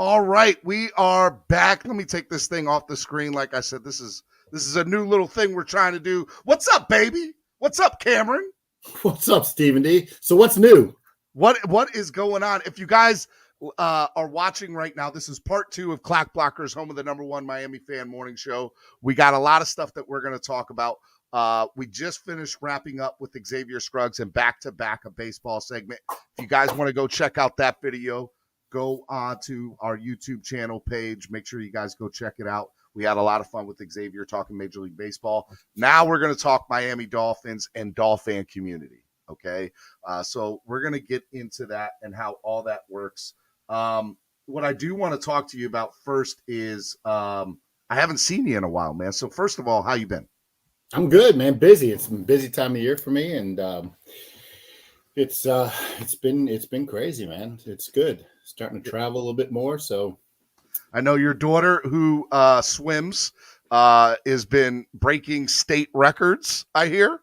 All right, we are back. Let me take this thing off the screen. Like I said, this is a new little thing we're trying to do. What's up, baby? What's up, Cameron? What's up, Stephen D? So what's new? What is going on? If you guys are watching right now, this is part 2 of Clock Blockers, home of the #1 Miami fan morning show. We got a lot of stuff that we're going to talk about. We just finished wrapping up with Xavier Scruggs and back-to-back a baseball segment. If you guys want to go check out that video, go to our YouTube channel page. Make sure you guys go check it out. We had a lot of fun with Xavier talking Major League Baseball. Now we're going to talk Miami Dolphins and DolFan community, okay? So we're going to get into that and how all that works. What I do want to talk to you about first is I haven't seen you in a while, man. So first of all, how you been? I'm good, man. Busy. It's been a busy time of year for me, and it's been crazy, man. It's good. Starting to travel a little bit more. So I know your daughter, who swims, has been breaking state records, I hear.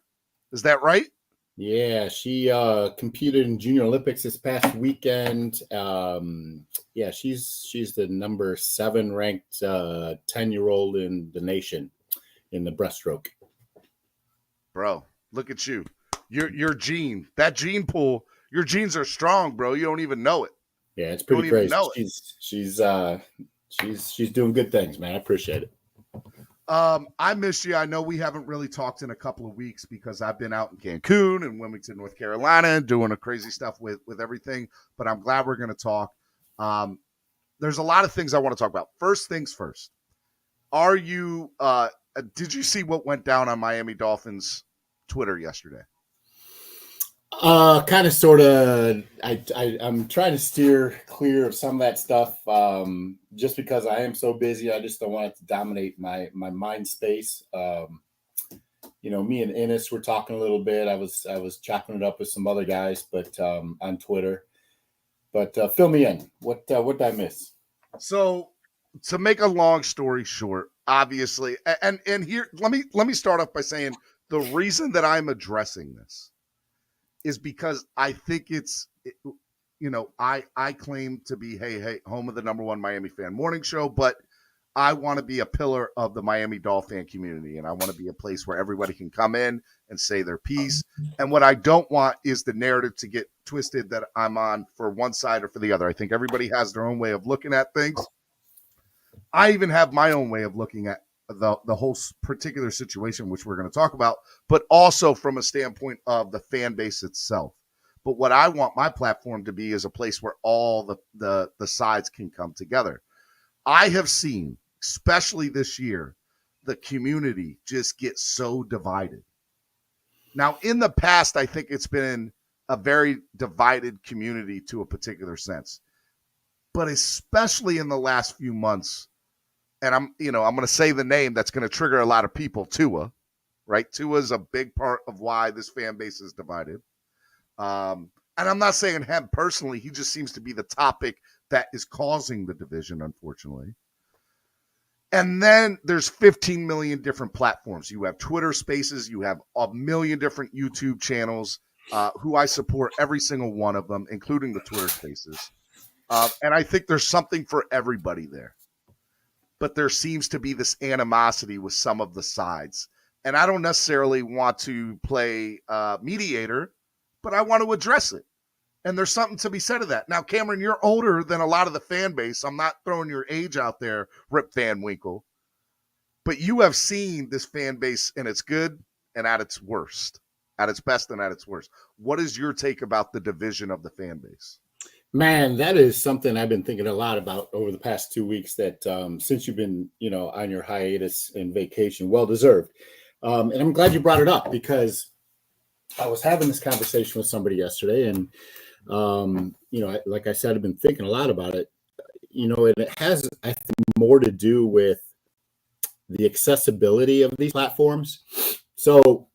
Is that right? yeah, she competed in Junior Olympics this past weekend. She's the number 7 ranked 10-year-old in the nation in the breaststroke. Bro, look at you. Your that gene pool, your genes are strong, bro. You don't even know it. Yeah, it's pretty crazy. She's doing good things, man. I appreciate it. I miss you. I know we haven't really talked in a couple of weeks because I've been out in Cancun and Wilmington, North Carolina, and doing a crazy stuff with everything. But I'm glad we're going to talk. There's a lot of things I want to talk about. First things first. Are you? Did you see what went down on Miami Dolphins Twitter yesterday? Kind of, sort of. I'm trying to steer clear of some of that stuff, just because I am so busy. I just don't want it to dominate my mind space. Me and Ennis were talking a little bit. I was chopping it up with some other guys, but on Twitter. But fill me in. What did I miss? So, to make a long story short, obviously, and here, let me start off by saying the reason that I'm addressing this is because I think I claim to be, hey, home of the #1 Miami fan morning show, but I want to be a pillar of the Miami Dolphin community, and I want to be a place where everybody can come in and say their piece. And what I don't want is the narrative to get twisted that I'm on for one side or for the other. I think everybody has their own way of looking at things. I even have my own way of looking at the whole particular situation, which we're going to talk about, but also from a standpoint of the fan base itself. But what I want my platform to be is a place where all the sides can come together. I have seen, especially this year, the community just get so divided. Now, in the past, I think it's been a very divided community to a particular sense. But especially in the last few months, and I'm going to say the name that's going to trigger a lot of people, Tua, right? Tua is a big part of why this fan base is divided. And I'm not saying him personally. He just seems to be the topic that is causing the division, unfortunately. And then there's 15 million different platforms. You have Twitter Spaces. You have a million different YouTube channels, who I support every single one of them, including the Twitter Spaces. And I think there's something for everybody there. But there seems to be this animosity with some of the sides. And I don't necessarily want to play mediator, but I want to address it. And there's something to be said of that. Now, Cameron, you're older than a lot of the fan base. I'm not throwing your age out there, Rip Van Winkle. But you have seen this fan base in its good and at its worst, at its best and at its worst. What is your take about the division of the fan base? Man, that is something I've been thinking a lot about over the past 2 weeks, that since you've been, on your hiatus and vacation, well-deserved. And I'm glad you brought it up, because I was having this conversation with somebody yesterday, and, like I said, I've been thinking a lot about it, and it has, I think, more to do with the accessibility of these platforms. So,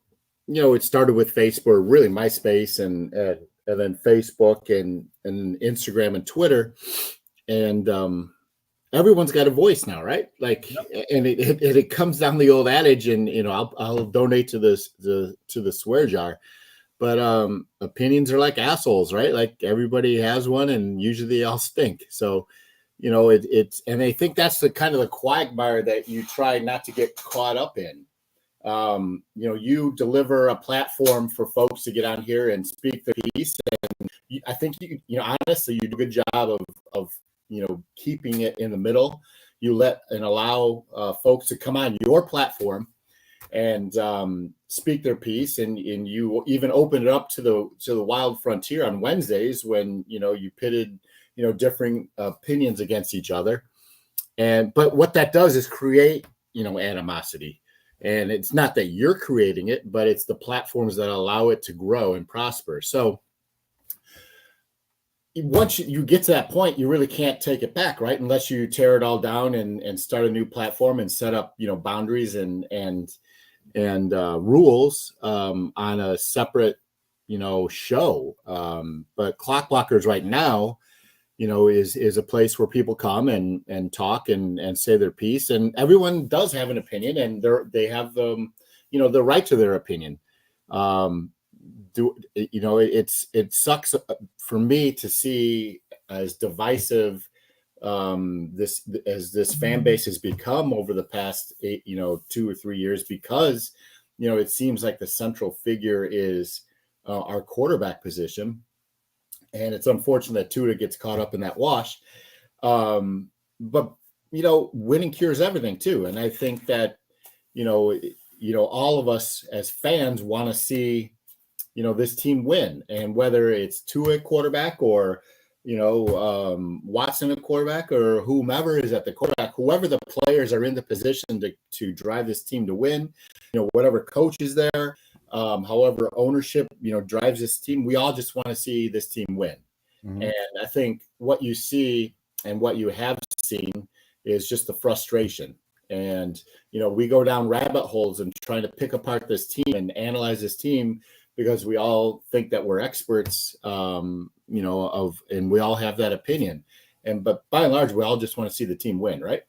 it started with Facebook, really MySpace, and then Facebook and Instagram and Twitter, and everyone's got a voice now, right? Like, yep. And it comes down the old adage, and I'll donate to the swear jar, but opinions are like assholes, right? Like, everybody has one, and usually they all stink. So, and I think that's the kind of the quagmire that you try not to get caught up in. You deliver a platform for folks to get on here and speak their piece. And I think honestly, you do a good job of keeping it in the middle. You let and allow folks to come on your platform and speak their piece, and you even open it up to the wild frontier on Wednesdays when you pitted differing opinions against each other. But what that does is create animosity. And it's not that you're creating it, but it's the platforms that allow it to grow and prosper. So once you get to that point, you really can't take it back, right? Unless you tear it all down and start a new platform and set up, boundaries and rules on a separate, show. But Clock Blockers right now, is a place where people come and talk and say their piece, and everyone does have an opinion, and they have the right to their opinion. It sucks for me to see as divisive this fan base has become over the past 2 or 3 years, because it seems like the central figure is our quarterback position. And it's unfortunate that Tuda gets caught up in that wash. But winning cures everything too. And I think that, all of us as fans want to see, this team win. And whether it's Tua quarterback or, Watson at quarterback, or whomever is at the quarterback, whoever the players are in the position to drive this team to win, whatever coach is there, however ownership, drives this team, we all just want to see this team win. Mm-hmm. And I think what you see and what you have seen is just the frustration. And, we go down rabbit holes and trying to pick apart this team and analyze this team because we all think that we're experts, and we all have that opinion. But by and large, we all just want to see the team win, right?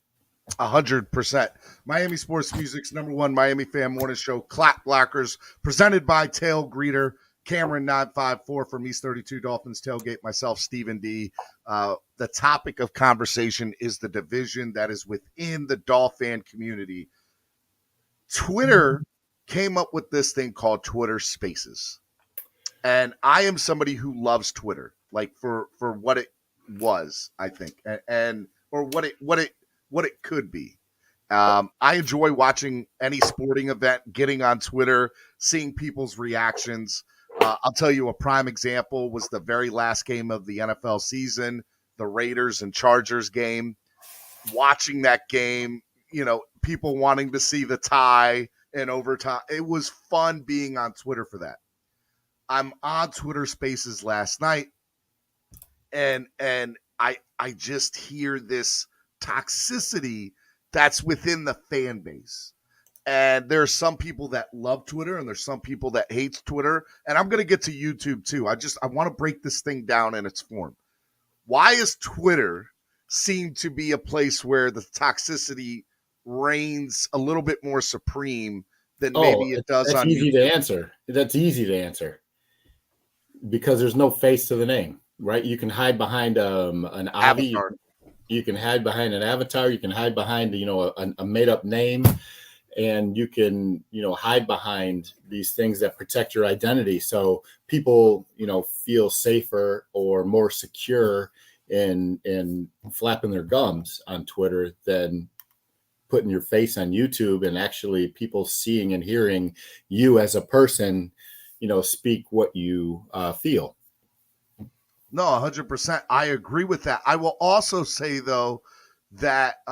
100%. Miami Sports Music's #1 Miami fan morning show, Clock Blockers, presented by Tail Greeter, Cameron 954 from East 32 Dolphins Tailgate, myself, Stephen D. The topic of conversation is the division that is within the DolFan community. Twitter came up with this thing called Twitter Spaces. And I am somebody who loves Twitter, like for what it was, I think, or what it could be. I enjoy watching any sporting event, getting on Twitter, seeing people's reactions. I'll tell you a prime example was the very last game of the NFL season, the Raiders and Chargers game. Watching that game, people wanting to see the tie in overtime. It was fun being on Twitter for that. I'm on Twitter Spaces last night, and I just hear this toxicity that's within the fan base. And there's some people that love Twitter and there's some people that hates Twitter. And I'm going to get to YouTube too. I want to break this thing down in its form. Why is Twitter seem to be a place where the toxicity reigns a little bit more supreme than maybe it does on easy YouTube? That's easy to answer because there's no face to the name, right? You can hide behind an avatar. You can hide behind an avatar. You can hide behind, a made up name, and you can, hide behind these things that protect your identity. So people, feel safer or more secure in flapping their gums on Twitter than putting your face on YouTube and actually people seeing and hearing you as a person, speak what you feel. No, 100%. I agree with that. I will also say, though, that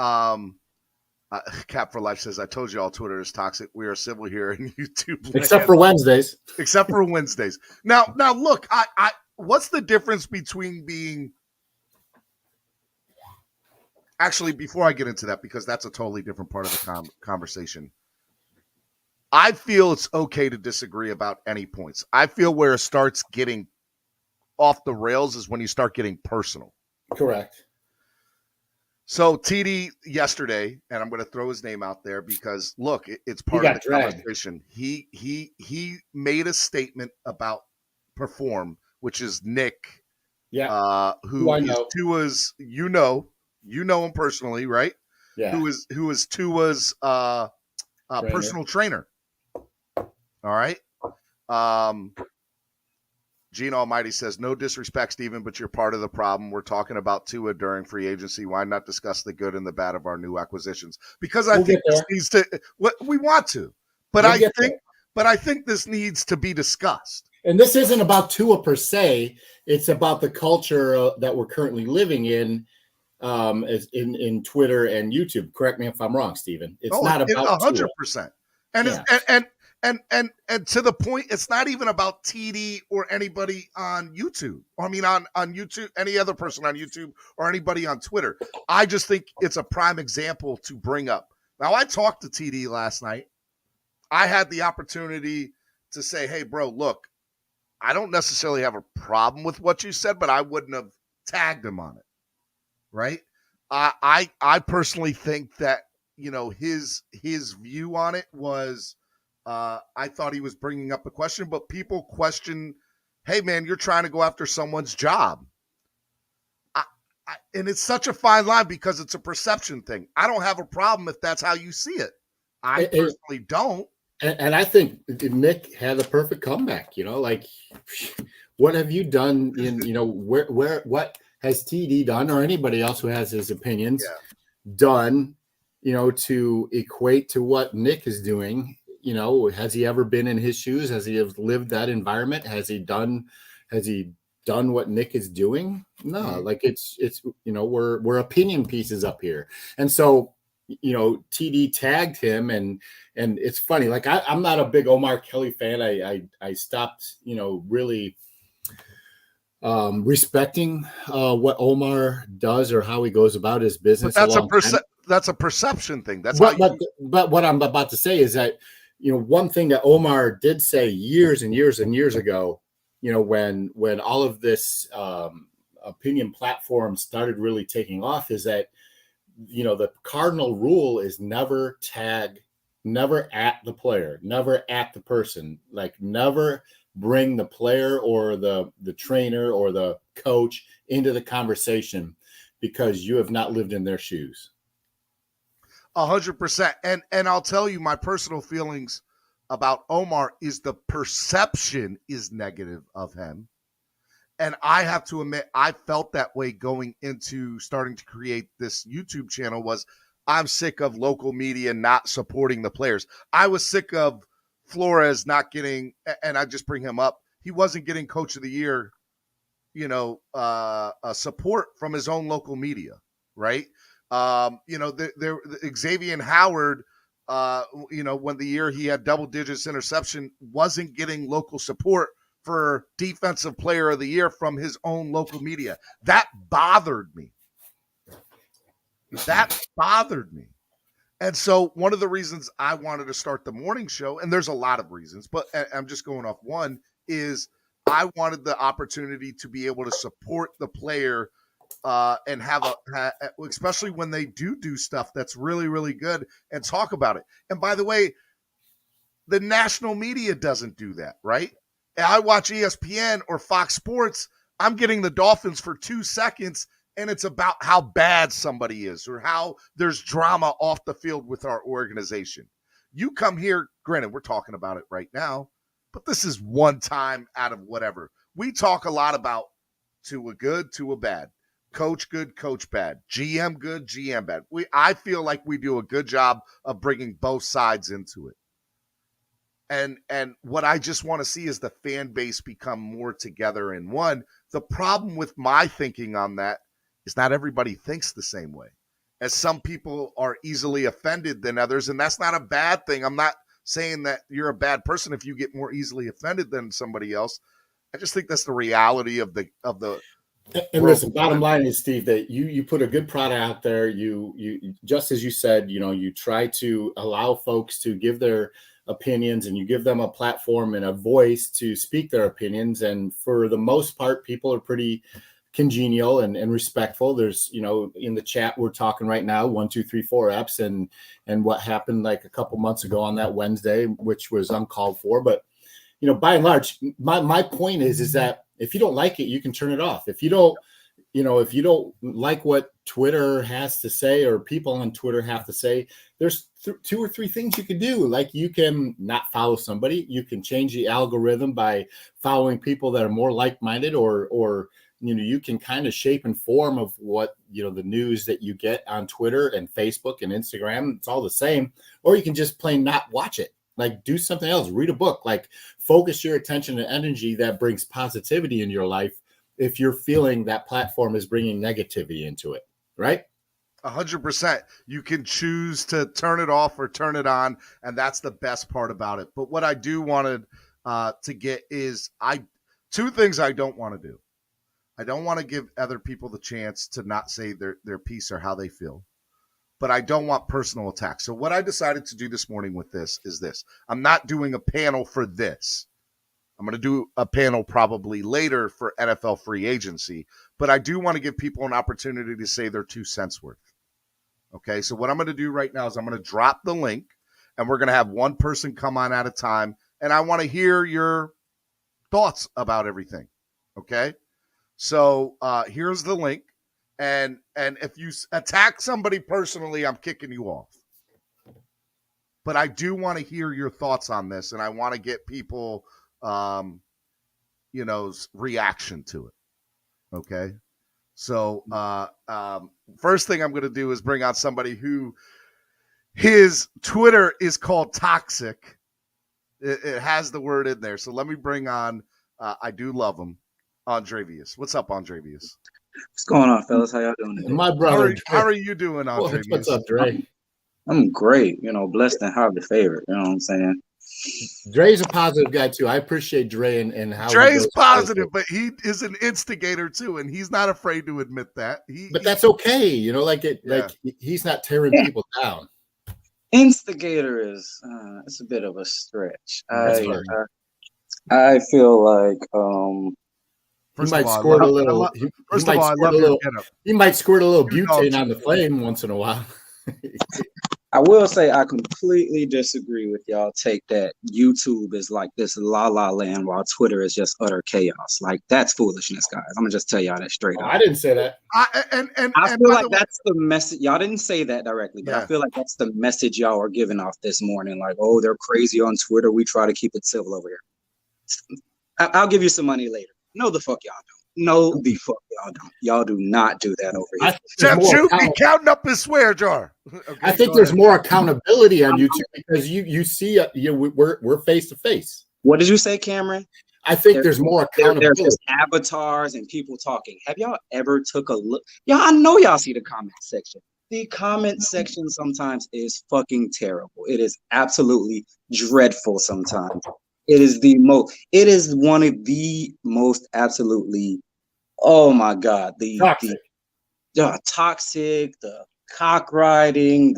Cap for Life says, I told you all Twitter is toxic. We are civil here in YouTube land. Except for Wednesdays. Except for Wednesdays. Now, look, I what's the difference between being... Actually, before I get into that, because that's a totally different part of the conversation, I feel it's okay to disagree about any points. I feel where it starts getting off the rails is when you start getting personal. Correct. So TD yesterday, and I'm going to throw his name out there because look, it's part of the conversation. He made a statement about Perform, which is Nick, who is Tua's, You know him personally, right? Yeah. Who is Tua's personal trainer. All right. Gene Almighty says, no disrespect, Steven, but you're part of the problem. We're talking about Tua during free agency. Why not discuss the good and the bad of our new acquisitions? Because I think this needs to, what we want to, but I think this needs to be discussed. And this isn't about Tua per se. It's about the culture that we're currently living in Twitter and YouTube. Correct me if I'm wrong, Steven. It's not about 100%. And yeah. And to the point, it's not even about TD or anybody on YouTube. I mean, on YouTube, any other person on YouTube or anybody on Twitter. I just think it's a prime example to bring up. Now, I talked to TD last night. I had the opportunity to say, hey, bro, look, I don't necessarily have a problem with what you said, but I wouldn't have tagged him on it. Right? I personally think that, you know, his view on it was, I thought he was bringing up a question, but people question, hey, man, you're trying to go after someone's job. And it's such a fine line because it's a perception thing. I don't have a problem if that's how you see it. I personally don't. And I think Nick had a perfect comeback, you know, like, what have you done in, you know, what has TD done or anybody else who has his opinions done, you know, to equate to what Nick is doing? You know, has he ever been in his shoes? Has he lived that environment? Has he done what Nick is doing? No, like it's, you know, we're opinion pieces up here. And so, you know, TD tagged him and it's funny. Like I'm not a big Omar Kelly fan. I stopped, you know, really respecting what Omar does or how he goes about his business. But that's a perception thing. That's but what I'm about to say is that, you know, one thing that Omar did say years and years and years ago, you know, when all of this opinion platform started really taking off, is that, you know, the cardinal rule is never at the player, never at the person, like never bring the player or the trainer or the coach into the conversation because you have not lived in their shoes. 100%. And I'll tell you, my personal feelings about Omar is the perception is negative of him. And I have to admit, I felt that way going into starting to create this YouTube channel. Was I'm sick of local media not supporting the players. I was sick of Flores not getting, and I just bring him up, he wasn't getting Coach of the Year, you know, support from his own local media, right? You know, Xavier Howard, you know, when the year he had double digits interception, wasn't getting local support for defensive player of the year from his own local media. That bothered me. And so one of the reasons I wanted to start the morning show, and there's a lot of reasons, but I'm just going off one, is I wanted the opportunity to be able to support the player and have especially when they do stuff that's really, really good, and talk about it. And by the way, the national media doesn't do that, right? I watch ESPN or Fox Sports, I'm getting the Dolphins for 2 seconds, and it's about how bad somebody is or how there's drama off the field with our organization. You come here, granted, we're talking about it right now, but this is one time out of whatever. We talk a lot about Tua good, Tua bad, coach good, coach bad, GM good, GM bad. I feel like we do a good job of bringing both sides into it. And what I just want to see is the fan base become more together in one. The problem with my thinking on that is not everybody thinks the same way. As some people are easily offended than others, and that's not a bad thing. I'm not saying that you're a bad person if you get more easily offended than somebody else. I just think that's the reality of the. And listen, bottom line is, Steve, that you put a good product out there. You just as you said, you know, you try to allow folks to give their opinions and you give them a platform and a voice to speak their opinions. And for the most part, people are pretty congenial and respectful. There's, you know, in the chat, we're talking right now, 1, 2, 3, 4 eps and what happened like a couple months ago on that Wednesday, which was uncalled for. But, you know, by and large, my point is that if you don't like it, you can turn it off. If you don't, if you don't like what Twitter has to say or people on Twitter have to say, there's 2 or 3 things you can do. Like, you can not follow somebody. You can change the algorithm by following people that are more like-minded, or you can kind of shape and form of what, the news that you get on Twitter and Facebook and Instagram. It's all the same. Or you can just plain not watch it. Like, do something else, read a book, like focus your attention and energy that brings positivity in your life if you're feeling that platform is bringing negativity into it, right? 100%. You can choose to turn it off or turn it on, and that's the best part about it. But what I do wanted to get is 2 things I don't want to do. I don't want to give other people the chance to not say their piece or how they feel, but I don't want personal attacks. So what I decided to do this morning with this is this. I'm not doing a panel for this. I'm going to do a panel probably later for NFL free agency, but I do want to give people an opportunity to say their 2 cents worth. Okay, so what I'm going to do right now is I'm going to drop the link, and we're going to have one person come on at a time, and I want to hear your thoughts about everything. Okay, so here's the link, and if you attack somebody personally, I'm kicking you off. But I do want to hear your thoughts on this, and I want to get people reaction to it. Okay. So first thing I'm going to do is bring on somebody who his Twitter is called Toxic. It has the word in there. So let me bring on, I do love him, Andrevius. What's up, Andrevius? What's going on, fellas? How y'all doing today? My brother. How are you doing, Andrevius? What's up, Dre? I'm great. Blessed and highly favored. You know what I'm saying? Dre's a positive guy too. I appreciate Dre and how Dre's positive, but he is an instigator too, and he's not afraid to admit that. But that's okay, like he's not tearing people down. Instigator is it's a bit of a stretch. I feel like he might squirt a little. He might squirt a little butane on the flame once in a while. I will say I completely disagree with y'all take that YouTube is like this la la land while Twitter is just utter chaos. Like, that's foolishness, guys. I'm gonna just tell y'all that straight up. I didn't say that. I feel like that's the message. Y'all didn't say that directly, but I feel like that's the message y'all are giving off this morning. Like, oh, they're crazy on Twitter. We try to keep it civil over here. I'll give you some money later. No, the fuck y'all don't. No, the fuck y'all don't. Y'all do not do that over here. Jeff Shoot be counting up his swear jar. Okay, I think there's more accountability on YouTube because you see we're face to face. What did you say, Cameron? I think there's more accountability. There's avatars and people talking. Have y'all ever took a look? I know y'all see the comment section. The comment section sometimes is fucking terrible. It is absolutely dreadful sometimes. It is one of the most absolutely, oh my God, the toxic, the cockriding,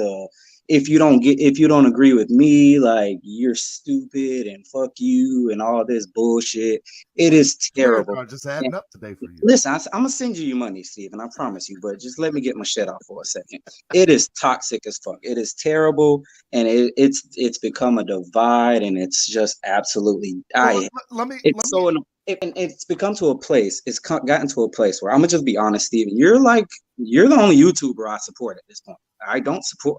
if you don't agree with me, like, you're stupid and fuck you and all this bullshit. It is terrible. Just adding up today for you. Listen, I'm gonna send you money, Steven. I promise you, but just let me get my shit off for a second. It is toxic as fuck. It is terrible, and it's become a divide, and it's just absolutely it's become to a place. It's gotten to a place where I'm gonna just be honest, Steven. You're the only YouTuber I support at this point. I don't support.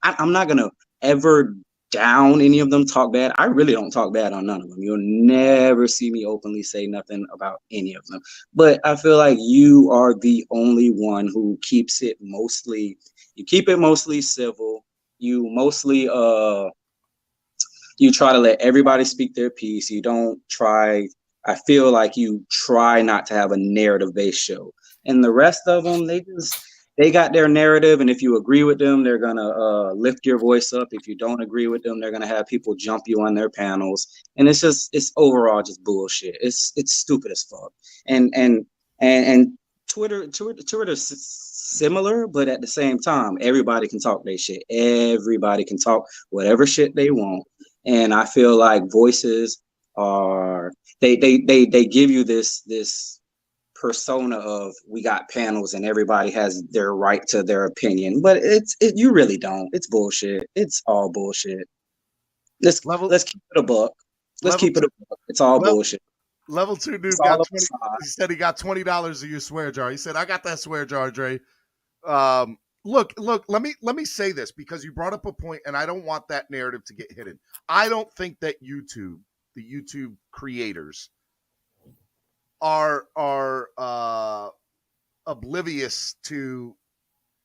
I'm not gonna ever down any of them, talk bad. I really don't talk bad on none of them. You'll never see me openly say nothing about any of them. But I feel like you are the only one who keeps it mostly. You keep it mostly civil. You mostly you try to let everybody speak their piece. You don't try. I feel like you try not to have a narrative-based show. And the rest of them, they got their narrative, and if you agree with them, they're gonna lift your voice up. If you don't agree with them, they're gonna have people jump you on their panels, and it's overall just bullshit. It's stupid as fuck. And Twitter is similar, but at the same time, everybody can talk their shit. Everybody can talk whatever shit they want, and I feel like voices are they give you this persona of we got panels and everybody has their right to their opinion, but you really don't. It's bullshit. It's all bullshit. Let's keep it a buck. Keep it a buck. It's all bullshit. Level 2 It's noob all got a 20. facade. He said he got $20 of your swear jar. He said, I got that swear jar, Dre. Look, let me say this, because you brought up a point, and I don't want that narrative to get hidden. I don't think that the YouTube creators are oblivious to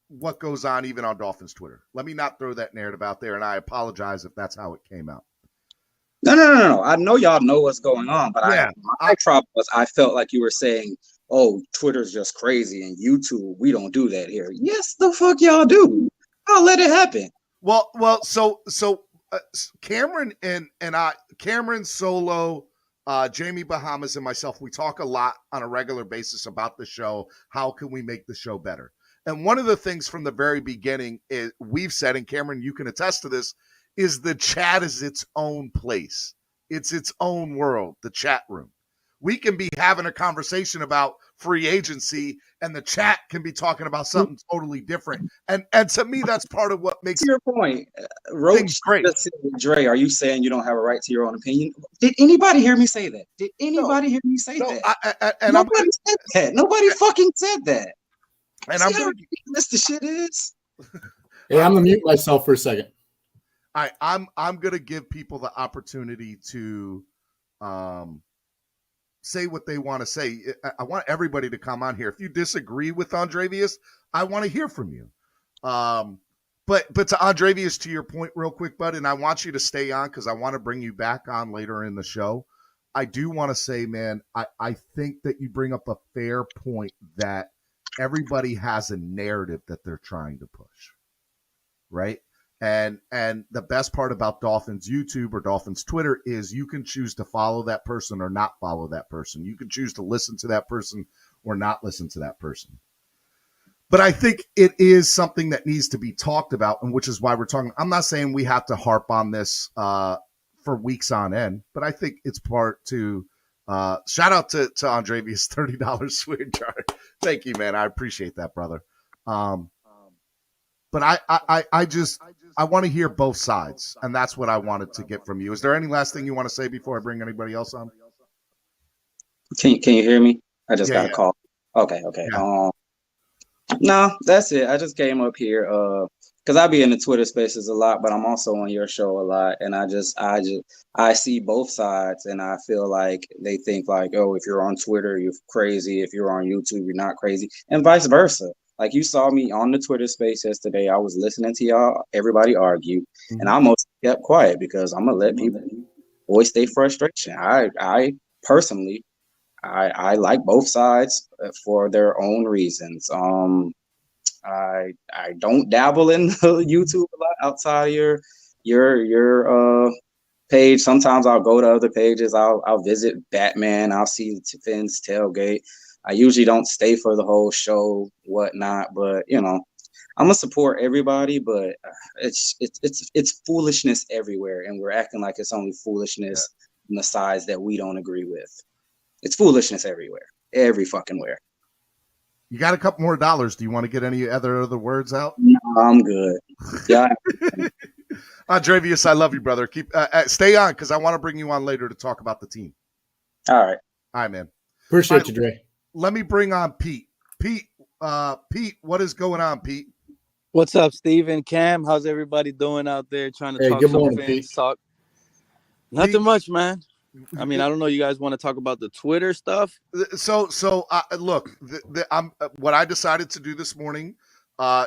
what goes on even on Dolphins Twitter. Let me not throw that narrative out there, and I apologize if that's how it came out. No. I know y'all know what's going on, but Yeah, my problem was I felt like you were saying, "Oh, Twitter's just crazy, and YouTube, we don't do that here." Yes, the fuck y'all do. I'll let it happen. Well, so Cameron and I, Cameron Solo, Jamie Bahamas, and myself, we talk a lot on a regular basis about the show. How can we make the show better? And one of the things from the very beginning is we've said, and Cameron, you can attest to this, is the chat is its own place. It's its own world, the chat room. We can be having a conversation about free agency, and the chat can be talking about something totally different. And to me, that's part of what makes To your point, Roach great. just said, Dre, are you saying you don't have a right to your own opinion? Did anybody hear me say that? Did anybody hear me say that? Nobody said that. Nobody fucking said that. And See I'm how gonna ridiculous the shit is? Hey, I'm gonna mute myself for a second. I'm gonna give people the opportunity to say what they want to say. I want everybody to come on here. If you disagree with Andrevius, I want to hear from you. But to Andrevius, to your point real quick, bud, and I want you to stay on because I want to bring you back on later in the show. I do want to say, man, I think that you bring up a fair point that everybody has a narrative that they're trying to push, right? And the best part about Dolphins YouTube or Dolphins Twitter is you can choose to follow that person or not follow that person. You can choose to listen to that person or not listen to that person. But I think it is something that needs to be talked about, and which is why we're talking. I'm not saying we have to harp on this for weeks on end, but I think it's part to shout out to Andrevius, $30 swear jar. Thank you, man. I appreciate that, brother. But I want to hear both sides, and that's what I wanted to get from you. Is there any last thing you want to say before I bring anybody else on? Can you hear me? I just got a call. Okay. Yeah. No, that's it. I just came up here because I be in the Twitter spaces a lot, but I'm also on your show a lot, and I see both sides, and I feel like they think like, oh, if you're on Twitter, you're crazy. If you're on YouTube, you're not crazy, and vice versa. Like you saw me on the Twitter space yesterday. I was listening to everybody argue, and I almost kept quiet because I'm gonna let people voice their frustration. I personally, I like both sides for their own reasons. I don't dabble in YouTube a lot outside of your page. Sometimes I'll go to other pages. I'll visit Batman. I'll see Finn's tailgate. I usually don't stay for the whole show, whatnot. But I'm gonna support everybody. But it's foolishness everywhere, and we're acting like it's only foolishness on the sides that we don't agree with. It's foolishness everywhere, every fucking where. You got a couple more dollars. Do you want to get any other words out? No, I'm good. Yeah. Andrevius, I love you, brother. Keep stay on because I want to bring you on later to talk about the team. All right, man. Appreciate you, Dre. Let me bring on Pete. Pete, what is going on, Pete? What's up, Steven? Cam, how's everybody doing out there trying to talk good some morning, fans Pete. talk? Nothing much, man. I mean, I don't know. You guys want to talk about the Twitter stuff? So look, what I decided to do this morning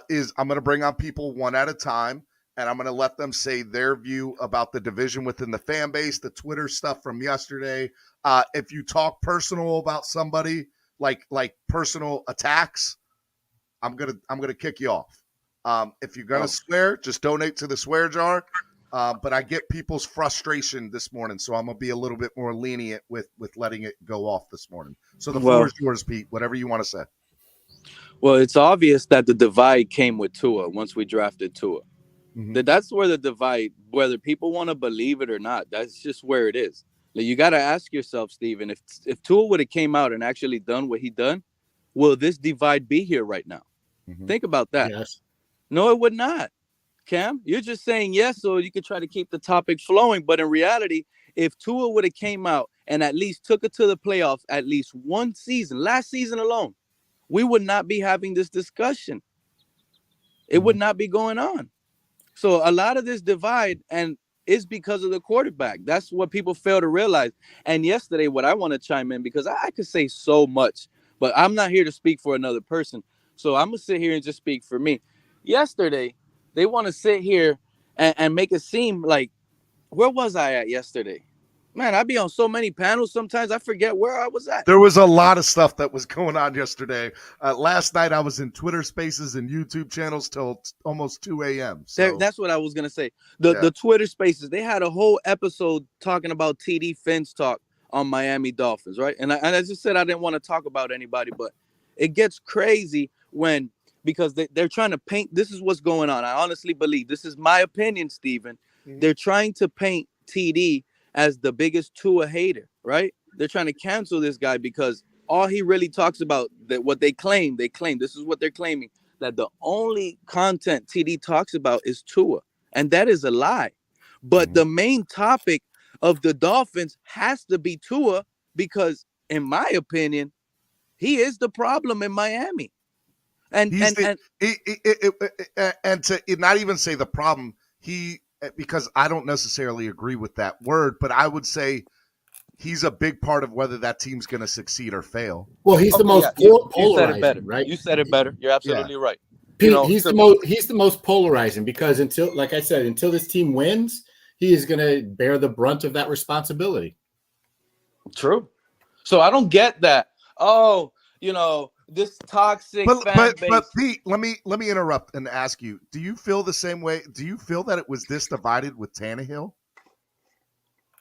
is I'm going to bring on people one at a time, and I'm going to let them say their view about the division within the fan base, the Twitter stuff from yesterday. If you talk personal about somebody, like personal attacks, I'm gonna kick you off. If you're gonna swear, just donate to the swear jar. But I get people's frustration this morning, so I'm going to be a little bit more lenient with letting it go off this morning. So the floor is yours, Pete, whatever you want to say. Well, it's obvious that the divide came with Tua once we drafted Tua. Mm-hmm. That's where the divide, whether people want to believe it or not, that's just where it is. Like, you got to ask yourself, Steven, if Tua would have came out and actually done what he done, will this divide be here right now? Mm-hmm. Think about that. Yes. No, it would not. Cam, you're just saying yes so you can try to keep the topic flowing. But in reality, if Tua would have came out and at least took it to the playoffs at least one season, last season alone, we would not be having this discussion. It would not be going on. So a lot of this divide and is because of the quarterback. That's what people fail to realize. And yesterday, what I want to chime in, because I could say so much, but I'm not here to speak for another person. So I'm going to sit here and just speak for me. Yesterday, they want to sit here and make it seem like, where was I at yesterday? Man, I be on so many panels. Sometimes I forget where I was at. There was a lot of stuff that was going on yesterday. Last night I was in Twitter Spaces and YouTube channels till almost 2 a.m. So That's what I was gonna say. The Twitter Spaces, they had a whole episode talking about TD Finn's talk on Miami Dolphins, right? And I just said I didn't want to talk about anybody, but it gets crazy when, because they're trying to paint. This is what's going on. I honestly believe, this is my opinion, Steven. They're trying to paint TD as the biggest Tua hater, right? They're trying to cancel this guy because all he really talks about, that what they claim, this is what they're claiming, that the only content TD talks about is Tua. And that is a lie. But the main topic of the Dolphins has to be Tua, because in my opinion, he is the problem in Miami. And to not even say the problem, because I don't necessarily agree with that word, but I would say he's a big part of whether that team's going to succeed or fail. Well, he's the most polarizing, you said it better, right? You said it better. You're absolutely right. Pete, he's the most polarizing, because until this team wins, he is going to bear the brunt of that responsibility. True. So I don't get that. Oh, this toxic fan base. But Pete, let me interrupt and ask you: do you feel the same way? Do you feel that it was this divided with Tannehill?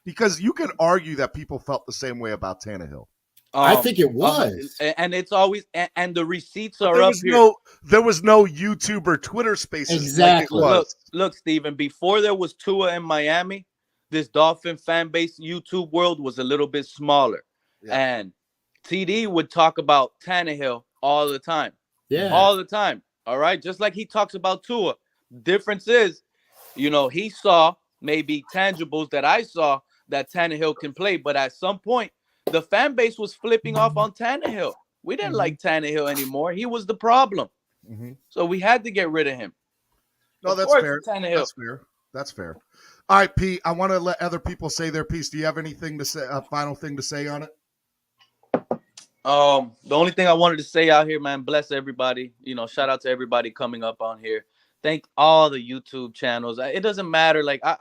Because you can argue that people felt the same way about Tannehill. I think it was, and it's always, and the receipts are up here. There was no YouTube or Twitter Spaces. Exactly. Like it was. Look, Steven, before there was Tua in Miami, this Dolphin fan base YouTube world was a little bit smaller, and TD would talk about Tannehill all the time. Yeah. All the time. All right. Just like he talks about Tua. Difference is, he saw maybe tangibles that I saw that Tannehill can play. But at some point, the fan base was flipping off on Tannehill. We didn't like Tannehill anymore. He was the problem. So we had to get rid of him. No, that's fair. That's fair. All right, Pete, I want to let other people say their piece. Do you have anything to say, a final thing to say on it? The only thing I wanted to say out here, man, bless everybody. Shout out to everybody coming up on here. Thank all the YouTube channels. It doesn't matter. Like I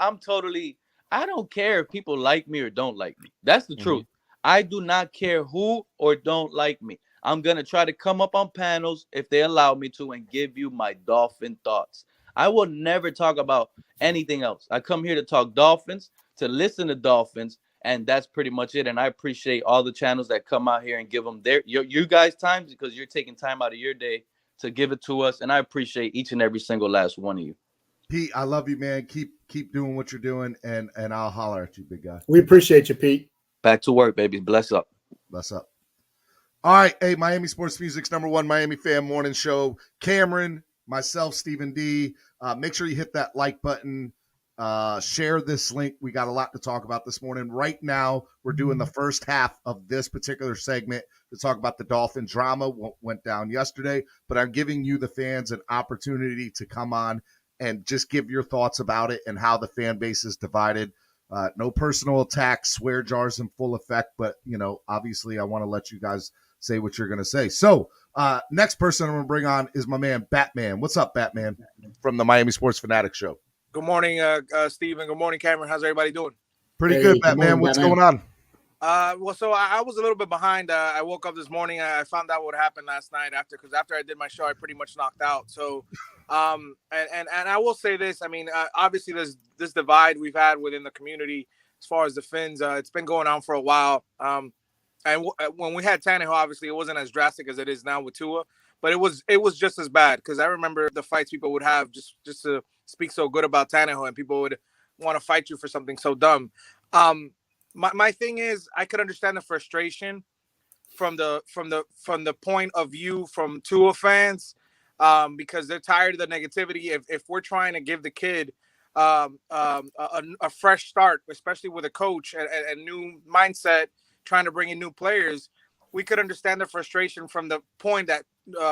don't care if people like me or don't like me. That's the truth. I do not care who or don't like me. I'm going to try to come up on panels if they allow me to and give you my Dolphin thoughts. I will never talk about anything else. I come here to talk Dolphins, to listen to Dolphins, and that's pretty much it. And I appreciate all the channels that come out here and give them you guys time, because you're taking time out of your day to give it to us. And I appreciate each and every single last one of you. Pete, I love you, man. Keep doing what you're doing, and I'll holler at you, big guy. We appreciate you, Pete. Back to work, baby. Bless up. Bless up. All right. Hey, Miami Sports Music's #1 Miami fan morning show. Cameron, myself, Stephen D. Make sure you hit that like button. Share this link. We got a lot to talk about this morning. Right now, we're doing the first half of this particular segment to talk about the Dolphin drama. What went down yesterday, but I'm giving you, the fans, an opportunity to come on and just give your thoughts about it and how the fan base is divided. No personal attacks, swear jars in full effect, but obviously I want to let you guys say what you're going to say. So next person I'm going to bring on is my man, Batman. What's up, Batman, from the Miami Sports Fanatic Show? Good morning, Steven. Good morning, Cameron. How's everybody doing? Pretty good, Batman. What's going on? Well, so I was a little bit behind. I woke up this morning. I found out what happened last night after I did my show, I pretty much knocked out. So, and I will say this. I mean, obviously, there's this divide we've had within the community as far as the Finns. It's been going on for a while. And when we had Tannehill, obviously, it wasn't as drastic as it is now with Tua, but it was just as bad, because I remember the fights people would have just to speak so good about Tannehill, and people would want to fight you for something so dumb. My thing is, I could understand the frustration from the point of view from Tua fans, because they're tired of the negativity. If we're trying to give the kid a fresh start, especially with a coach and new mindset, trying to bring in new players, we could understand the frustration from the point that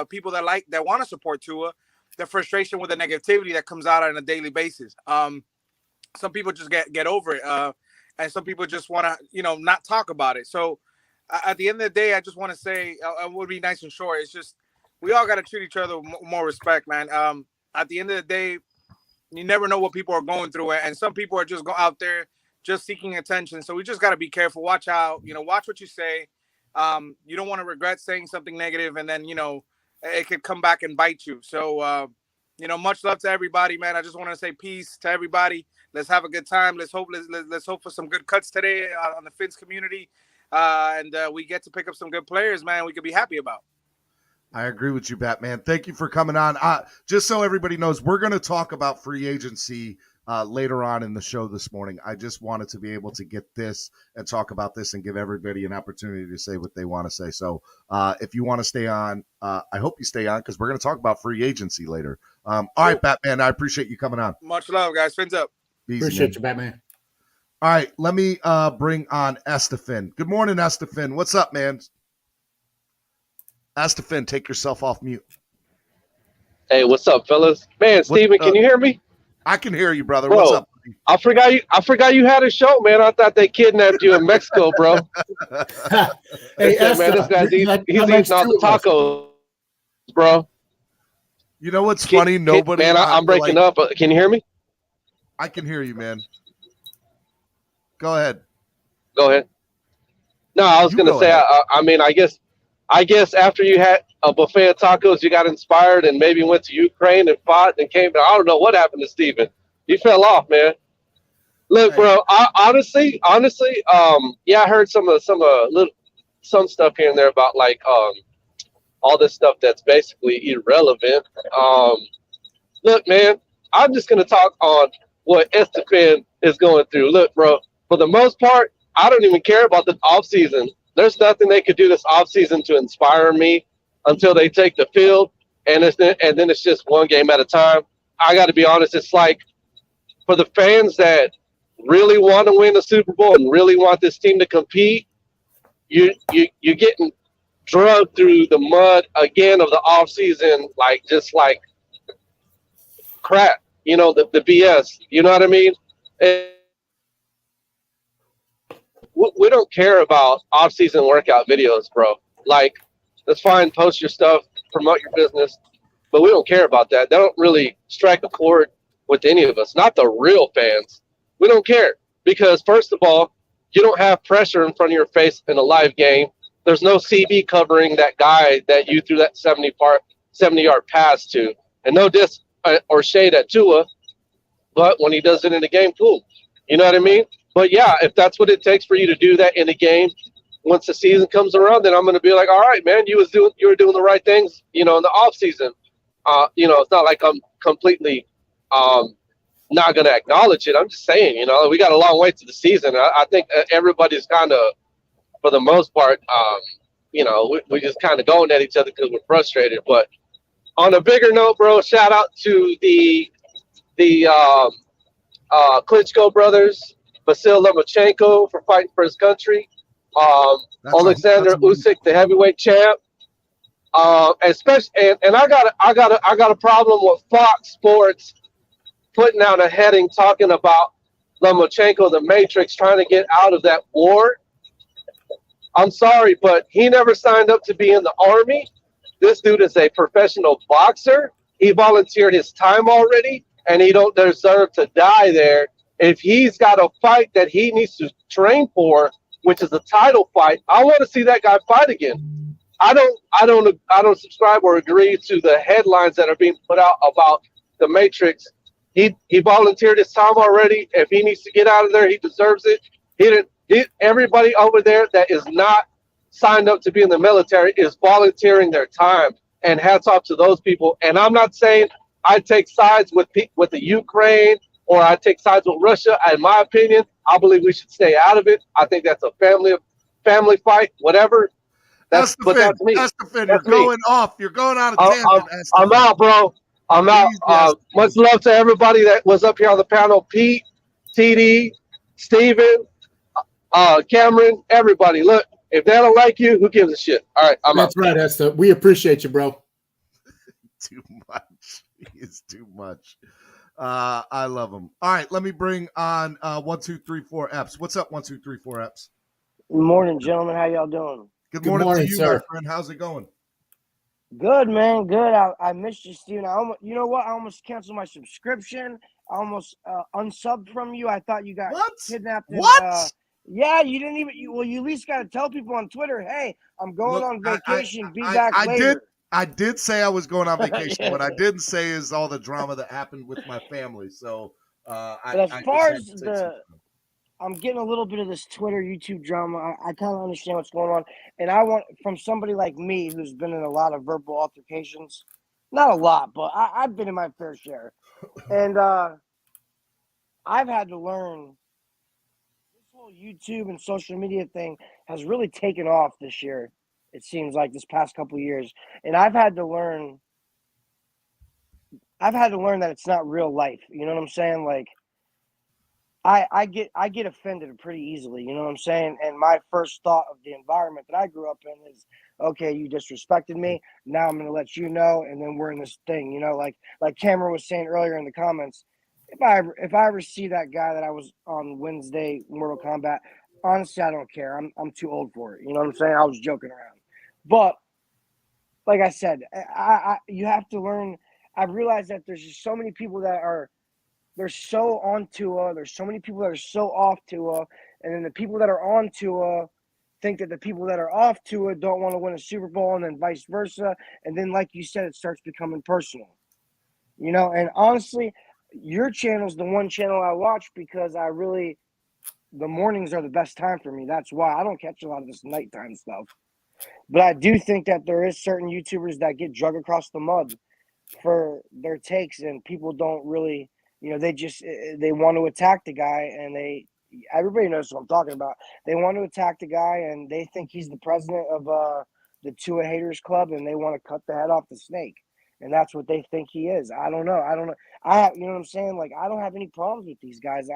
people that want to support Tua, the frustration with the negativity that comes out on a daily basis. Some people just get over it, and some people just want to, not talk about it. So at the end of the day, I just want to say, it would be nice and short. It's just we all got to treat each other with more respect, man. At the end of the day, you never know what people are going through, and some people are just out there just seeking attention. So we just got to be careful. Watch out. Watch what you say. You don't want to regret saying something negative, and then it could come back and bite you. So much love to everybody, man. I just want to say peace to everybody. Let's have a good time. Let's hope for some good cuts today on the Fins community, and we get to pick up some good players, man. We could be happy about. I agree with you, Batman. Thank you for coming on. Just so everybody knows, we're going to talk about free agency later on in the show this morning. I just wanted to be able to get this and talk about this and give everybody an opportunity to say what they want to say. So if you want to stay on, I hope you stay on because we're going to talk about free agency later. All right, Batman, I appreciate you coming on. Much love, guys. Fins up. Easy, appreciate you, Batman. All right, let me bring on Estefan. Good morning, Estefan. What's up, man? Estefan, take yourself off mute. Hey, what's up, fellas? Man, Steven, can you hear me? I can hear you, brother. Bro, what's up, buddy? I forgot you had a show, man. I thought they kidnapped you in Mexico, bro. Hey, man, this guy's he's eating all the tacos, bro. You know what's funny? Nobody. Man, I'm breaking up. Can you hear me? I can hear you, man. Go ahead. Go ahead. No, I was going to say, I guess after you had a buffet of tacos, you got inspired and maybe went to Ukraine and fought and came. I don't know what happened to Steven. He fell off, man. Look, bro. Honestly, yeah, I heard some stuff here and there about all this stuff that's basically irrelevant. Look, man, I'm just gonna talk on what Estefan is going through. Look, bro. For the most part, I don't even care about the off season. There's nothing they could do this offseason to inspire me until they take the field, and then it's just one game at a time. I got to be honest, it's like for the fans that really want to win the Super Bowl and really want this team to compete, you're getting drugged through the mud again of the offseason, just like crap, the BS. You know what I mean? We don't care about off-season workout videos, bro. That's fine, post your stuff, promote your business, but we don't care about that. They don't really strike a chord with any of us, not the real fans. We don't care because, first of all, you don't have pressure in front of your face in a live game. There's no CB covering that guy that you threw that 70-yard pass to. And no diss or shade at Tua, but when he does it in the game, cool. You know what I mean? But yeah, if that's what it takes for you to do that in a game, once the season comes around, then I'm going to be like, all right, man, you were doing the right things, in the off season. It's not like I'm completely not going to acknowledge it. I'm just saying, we got a long way to the season. I think everybody's kind of, for the most part, we just kind of going at each other because we're frustrated. But on a bigger note, bro, shout out to the Klitschko brothers. Vasil Lomachenko for fighting for his country. Alexander Usyk, the heavyweight champ. Especially, and I got a problem with Fox Sports putting out a heading talking about Lomachenko, the Matrix, trying to get out of that war. I'm sorry, but he never signed up to be in the army. This dude is a professional boxer. He volunteered his time already, and he don't deserve to die there. If he's got a fight that he needs to train for, which is a title fight, I want to see that guy fight again. I don't subscribe or agree to the headlines that are being put out about the Matrix. He volunteered his time already. If he needs to get out of there, he deserves it. Everybody over there that is not signed up to be in the military is volunteering their time. And hats off to those people. And I'm not saying I take sides with the Ukraine or I take sides with Russia. In my opinion, I believe we should stay out of it. I think that's a family fight, whatever. That's me. Estefan, you're going off. You're going out of tangent. I'm out, bro. I'm out. Please, yes, Much please. love to everybody that was up here on the panel. Pete, TD, Steven, Cameron, everybody. Look, if they don't like you, who gives a shit? All right, I'm out. That's right, Esther. We appreciate you, bro. Too much. He is too much. I love him. All right, let me bring on 1, 2, 3, 4 Eps. What's up, 1, 2, 3, 4 Eps? Good morning, gentlemen. How y'all doing? Good Good morning morning, to you, sir. my friend. How's it going? Good, man. Good. I missed you, Steven. You know what? I almost canceled my subscription. I almost unsubbed from you. I thought you got What? kidnapped. What? Yeah, you didn't even. You at least got to tell people on Twitter, hey, I'm going Look, on vacation. Be I back later. I did say I was going on vacation. Yeah. What I didn't say is all the drama that happened with my family. So But as I far just had as to take some time. I'm getting a little bit of this Twitter, YouTube drama. I kind of understand what's going on, and I want from somebody like me who's been in a lot of verbal altercations. Not a lot, but I've been in my fair share, and I've had to learn. This whole YouTube and social media thing has really taken off this year. It seems like this past couple of years, and I've had to learn. I've had to learn that it's not real life. You know what I'm saying? Like I get offended pretty easily, you know what I'm saying? And my first thought of the environment that I grew up in is, okay, you disrespected me. Now I'm gonna let you know, and then we're in this thing, you know, like Cameron was saying earlier in the comments. If I ever see that guy that I was on Wednesday Mortal Kombat, honestly, I don't care. I'm too old for it. You know what I'm saying? I was joking around, but like I said, you have to learn. I've realized that there's just so many people that are they're so on Tua. There's so many people that are so off Tua, and then the people that are on Tua think that the people that are off Tua don't want to win a Super Bowl, and then vice versa. And then, like you said, it starts becoming personal. You know, and honestly, your channel's the one channel I watch because the mornings are the best time for me. That's why I don't catch a lot of this nighttime stuff. But I do think that there is certain YouTubers that get drug across the mud for their takes, and people don't really, you know, they want to attack the guy, and everybody knows what I'm talking about. They want to attack the guy, and they think he's the president of the Tua Haters Club, and they want to cut the head off the snake, and that's what they think he is. I don't know. You know what I'm saying? Like, I don't have any problems with these guys.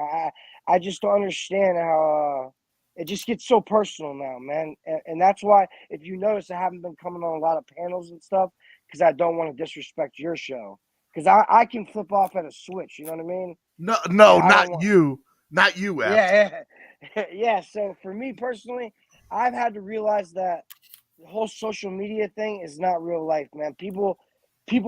I just don't understand how it just gets so personal now, man. And that's why, if you notice, I haven't been coming on a lot of panels and stuff because I don't want to disrespect your show. Because I can flip off at a switch, you know what I mean? No, And you. Not you, Eps. yeah. So for me personally, I've had to realize that the whole social media thing is not real life, man. People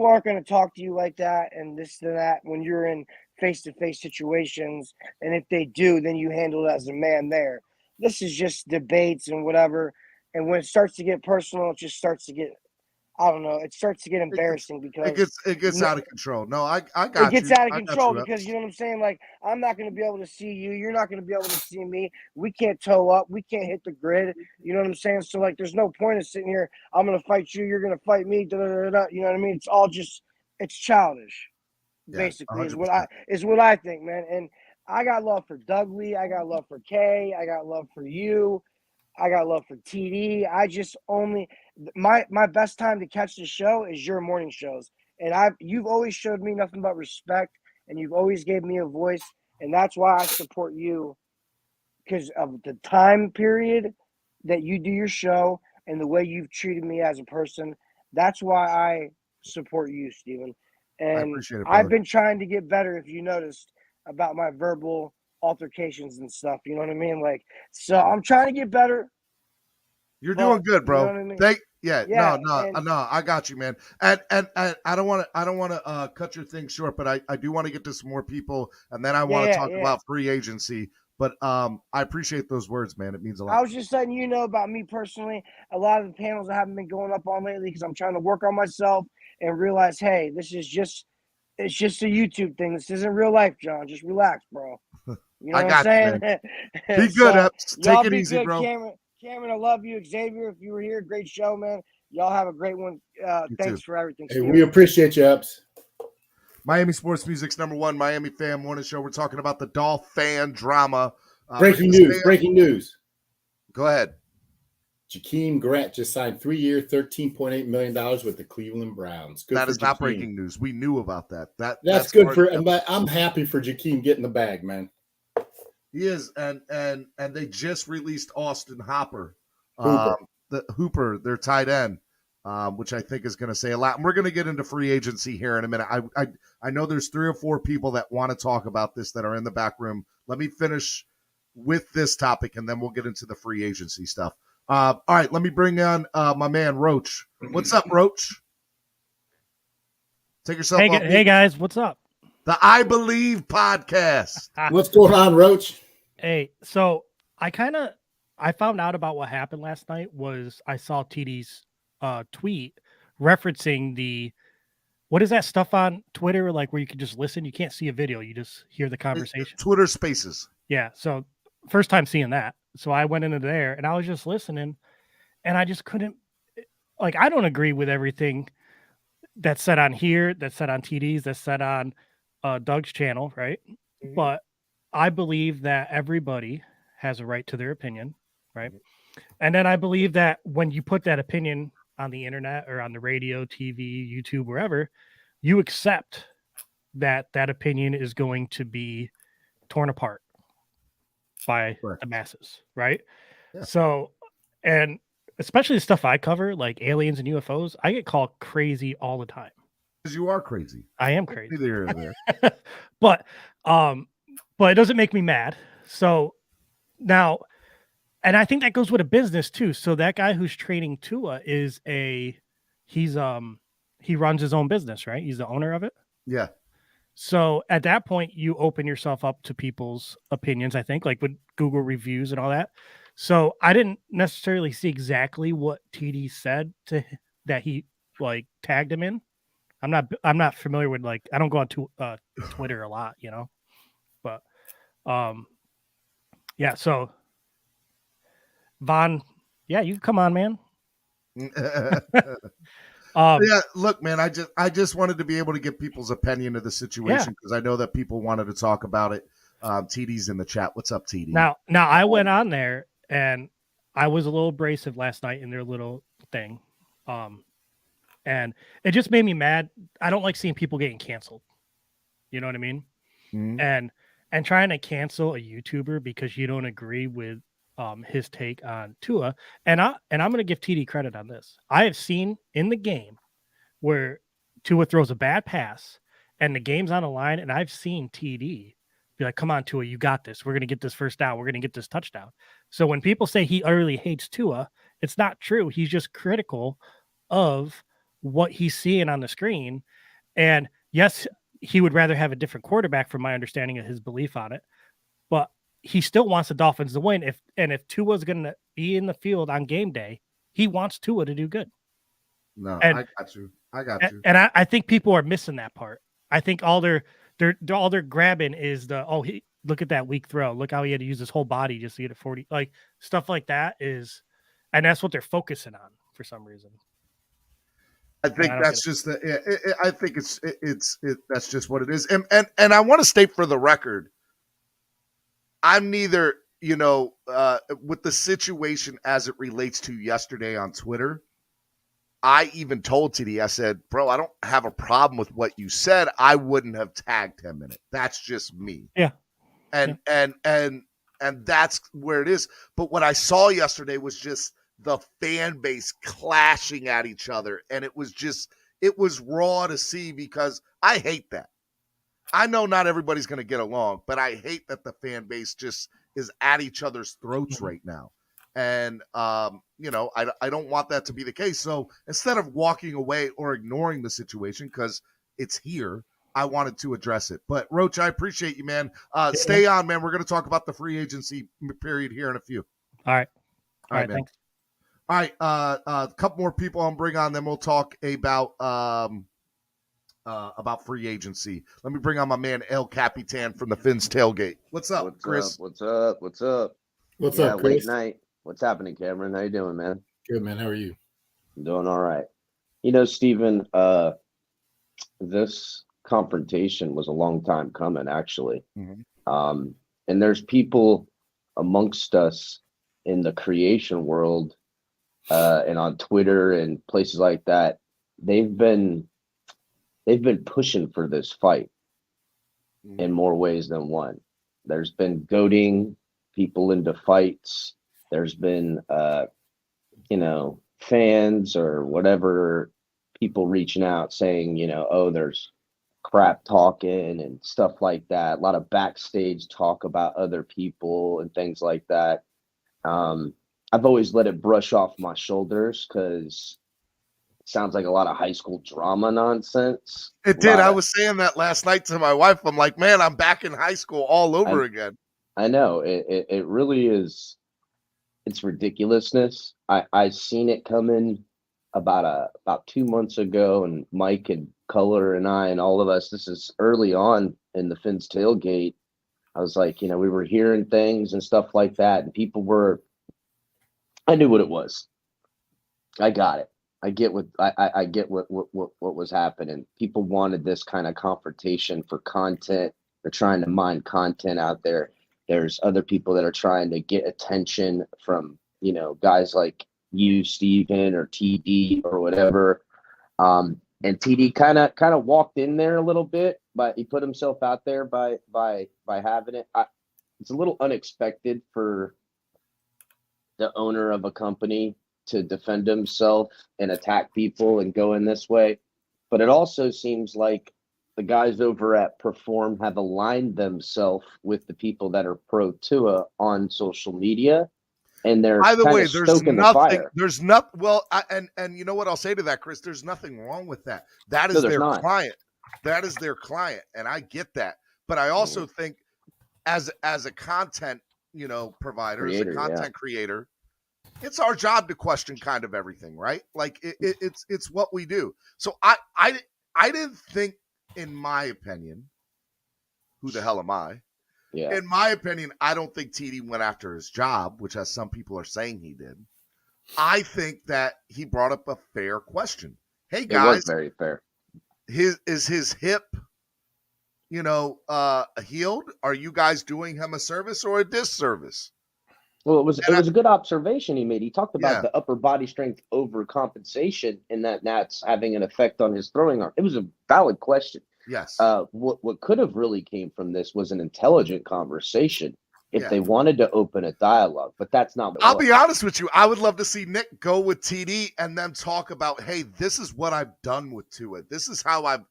aren't going to talk to you like that and this and that when you're in face-to-face situations. And if they do, then you handle it as a man there. This is just debates and whatever. And when it starts to get personal, it just starts to get, I don't know, it starts to get embarrassing because it gets out of control. No, I got it gets you. out of I got control you, because Eps. you know what I'm saying? Like, I'm not going to be able to see you. You're not going to be able to see me. We can't toe up. We can't hit the grid. You know what I'm saying? So, like, there's no point in sitting here. I'm going to fight you. You're going to fight me. Da, da, da, da. You know what I mean? It's all just, it's childish, Yeah, basically, 100%. is what I think, man. And I got love for Dudley. I got love for Kay. I got love for you. I got love for TD. I just only my best time to catch the show is your morning shows, and you've always showed me nothing but respect, and you've always gave me a voice, and that's why I support you because of the time period that you do your show and the way you've treated me as a person. That's why I support you, Steven. I And appreciate it, I've brother. been trying to get better, if you noticed, about my verbal altercations and stuff. You know what I mean? Like, so I'm trying to get better. You're But doing good, you know bro. what I mean? No, Yeah, and I got you, man. And I don't want to cut your thing short, but I do want to get to some more people, and then I want to talk yeah. about free agency. But I appreciate those words, man. It means a I lot. was just letting you know about me personally. A lot of the panels I haven't been going up on lately because I'm trying to work on myself and realize, hey, it's just a YouTube thing. This isn't real life, John. Just relax, bro. You know I what I'm got you, saying? man. Be good, So Eps. Take y'all it be easy, good, bro. Cameron. Cameron, I love you. Xavier, if you were here, great show, man. Y'all have a great one. You Thanks too. for everything, Hey, Steven. we appreciate you, Eps. Miami Sports Music's #1 Miami Fan Morning Show. We're talking about the DolFan drama. Breaking news. Go ahead. Jakeem Grant just signed 3-year, $13.8 million with the Cleveland Browns. Good That for is not Jakeem. breaking news. We knew about that. That's good for. I'm happy for Jakeem getting the bag, man. He is, and they just released Austin Hooper, Hooper. their tight end, which I think is going to say a lot. And we're going to get into free agency here in a minute. I know there's 3 or 4 people that want to talk about this that are in the back room. Let me finish with this topic, and then we'll get into the free agency stuff. All right, let me bring on my man Roach. What's up, Roach? Take yourself off. Hey guys, what's up? The I Believe podcast. What's going on, Roach? Hey, so I found out about what happened last night was I saw TD's tweet referencing what is that stuff on Twitter, like where you can just listen, you can't see a video, you just hear the conversation. Twitter Spaces. Yeah, so first time seeing that. So I went into there and I was just listening and I just couldn't, like, I don't agree with everything that's said on here, that's said on TD's, that's said on Doug's channel, right? Mm-hmm. But I believe that everybody has a right to their opinion, right? Mm-hmm. And then I believe that when you put that opinion on the internet or on the radio, TV, YouTube, wherever, you accept that opinion is going to be torn apart by the masses, right? Yeah. So, and especially the stuff I cover, like aliens and UFOs, I get called crazy all the time. Because you are crazy. I am crazy. Neither here nor there. but it doesn't make me mad. So now, and I think that goes with a business too. So that guy who's training Tua he runs his own business, right? He's the owner of it. Yeah. So at that point, you open yourself up to people's opinions, I think, like with Google reviews and all that. So I didn't necessarily see exactly what TD said that he like tagged him in. I'm not familiar with, like, I don't go on Twitter a lot, you know, but yeah. So Von, yeah, you come on, man. Yeah, look, man, I just wanted to be able to get people's opinion of the situation because I know that people wanted to talk about it. TD's in the chat. What's up, TD? Now I went on there and I was a little abrasive last night in their little thing. And it just made me mad. I don't like seeing people getting canceled. You know what I mean? Mm-hmm. And trying to cancel a YouTuber because you don't agree with his take on Tua. And I'm going to give TD credit on this. I have seen in the game where Tua throws a bad pass and the game's on the line, and I've seen TD be like, come on, Tua, you got this. We're going to get this first down. We're going to get this touchdown. So when people say he utterly hates Tua, it's not true. He's just critical of what he's seeing on the screen. And yes, he would rather have a different quarterback from my understanding of his belief on it, but he still wants the Dolphins to win. If Tua's going to be in the field on game day, he wants Tua to do good. No, I got you. And I think people are missing that part. I think all they're grabbing is look at that weak throw. Look how he had to use his whole body just to get a 40, like stuff like that is, and that's what they're focusing on for some reason. I think that's just I think it's that's just what it is. And I want to state for the record, I'm neither, with the situation as it relates to yesterday on Twitter. I even told TD, I said, bro, I don't have a problem with what you said. I wouldn't have tagged him in it. That's just me. Yeah. And that's where it is. But what I saw yesterday was just the fan base clashing at each other. And it was raw to see because I hate that. I know not everybody's going to get along, but I hate that the fan base just is at each other's throats right now. And, I don't want that to be the case. So instead of walking away or ignoring the situation, because it's here, I wanted to address it. But Roach, I appreciate you, man. Stay on, man. We're going to talk about the free agency period here in a few. All right. All right, man. Thanks. All right. A couple more people I'll bring on, then we'll talk about free agency. Let me bring on my man El Capitan from the Fins Tailgate. What's up, Chris? What's up? What's up, Chris? Late night. What's happening, Cameron? How you doing, man? Good, man. How are you? I'm doing all right. Stephen, this confrontation was a long time coming, actually. Mm-hmm. And there's people amongst us in the creation world and on Twitter and places like that, they've been pushing for this fight in more ways than one. There's been goading people into fights. There's been fans or whatever, people reaching out saying, oh, there's crap talking and stuff like that. A lot of backstage talk about other people and things like that. I've always let it brush off my shoulders because it sounds like a lot of high school drama nonsense. It did. I was saying that last night to my wife. I'm like, man, I'm back in high school all over again. I know. It really is. It's ridiculousness. I seen it coming about 2 months ago, and Mike and Color and I and all of us, this is early on in the Finn's tailgate. I was like, we were hearing things and stuff like that, and I knew what it was. I got it. I get what was happening. People wanted this kind of confrontation for content. They're trying to mine content out there. There's other people that are trying to get attention from, guys like you, Steven, or TD or whatever. And TD kind of walked in there a little bit, but he put himself out there by having it. It's a little unexpected for the owner of a company to defend himself and attack people and go in this way. But it also seems like the guys over at Perform have aligned themselves with the people that are pro Tua on social media. And they're by the way, there's nothing. There's not. Well, and you know what I'll say to that, Chris? There's nothing wrong with that. That is their client. That is their client, and I get that. But I also think, as a content, provider, as a content creator, it's our job to question kind of everything, right? Like it's what we do. So I didn't think, in my opinion, who the hell am I? Yeah. In my opinion, I don't think TD went after his job, which as some people are saying he did. I think that he brought up a fair question. Hey guys, it was very fair. Is his hip, healed? Are you guys doing him a service or a disservice? Well, it was a good observation he made. He talked about the upper body strength overcompensation and that's having an effect on his throwing arm. It was a valid question. Yes. What could have really came from this was an intelligent conversation if they wanted to open a dialogue, but that's not what I'll be honest with you. I would love to see Nick go with TD and then talk about, hey, this is what I've done with Tua. This is how I've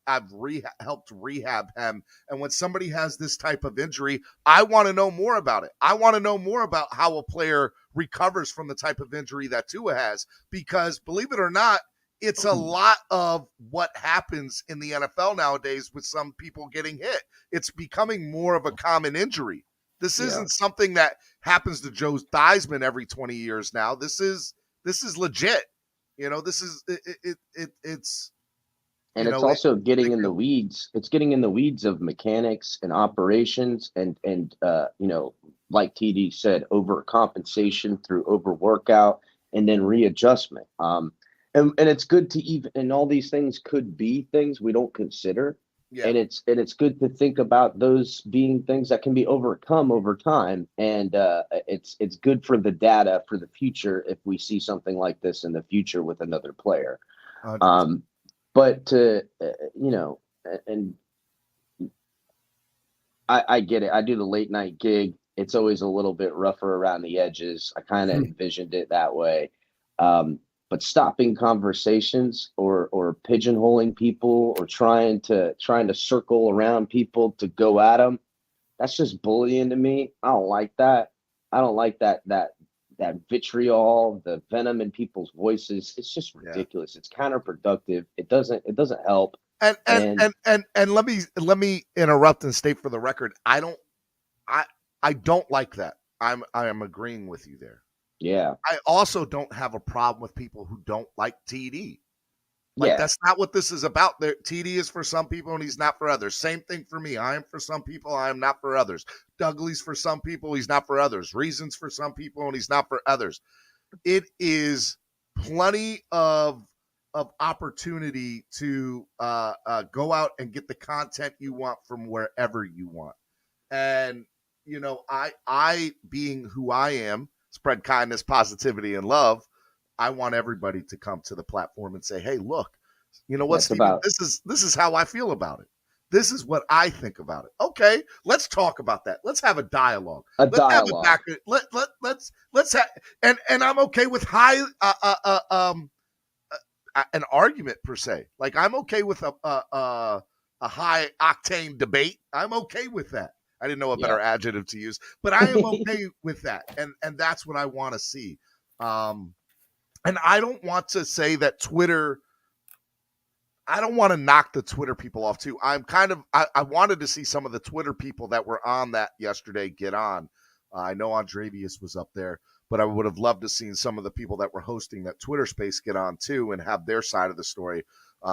helped rehab him. And when somebody has this type of injury, I want to know more about it. I want to know more about how a player recovers from the type of injury that Tua has, because believe it or not, it's a lot of what happens in the NFL nowadays with some people getting hit. It's becoming more of a common injury. This isn't something that happens to Joe Theismann every 20 years now. This is legit. This is it's and it's also getting in the weeds. It's getting in the weeds of mechanics and operations and like TD said, overcompensation through overworkout and then readjustment. And it's good to even, and all these things could be things we don't consider. Yeah. And it's good to think about those being things that can be overcome over time. And it's good for the data for the future if we see something like this in the future with another player. But to, and I get it. I do the late night gig. It's always a little bit rougher around the edges. I kind of envisioned it that way. But stopping conversations or pigeonholing people or trying to circle around people to go at them, that's just bullying to me. I don't like that. I don't like that vitriol, the venom in people's voices. It's just ridiculous. It's counterproductive. It doesn't help. And let me interrupt and state for the record, I don't like that. I am agreeing with you there. Yeah. I also don't have a problem with people who don't like TD. That's not what this is about. TD is for some people and he's not for others. Same thing for me. I am for some people. I am not for others. Douglas for some people. He's not for others. Reasons for some people and he's not for others. It is plenty of opportunity to go out and get the content you want from wherever you want. And, I being who I am, spread kindness, positivity, and love. I want everybody to come to the platform and say, hey, look, you know what, That's Steven, about this is how I feel about it. This is what I think about it. Okay, let's talk about that. Let's have a dialogue. a Let's have a dialogue. back. Let's have and I'm okay with high an argument per se. Like I'm okay with a high octane debate. I'm okay with that. I didn't know a better adjective to use, but I am okay with that, and that's what I want to see. And I don't want to say that Twitter. I don't want to knock the Twitter people off too. I'm kind of I wanted to see some of the Twitter people that were on that yesterday get on. I know Andrevius was up there, but I would have loved to seen some of the people that were hosting that Twitter space get on too and have their side of the story.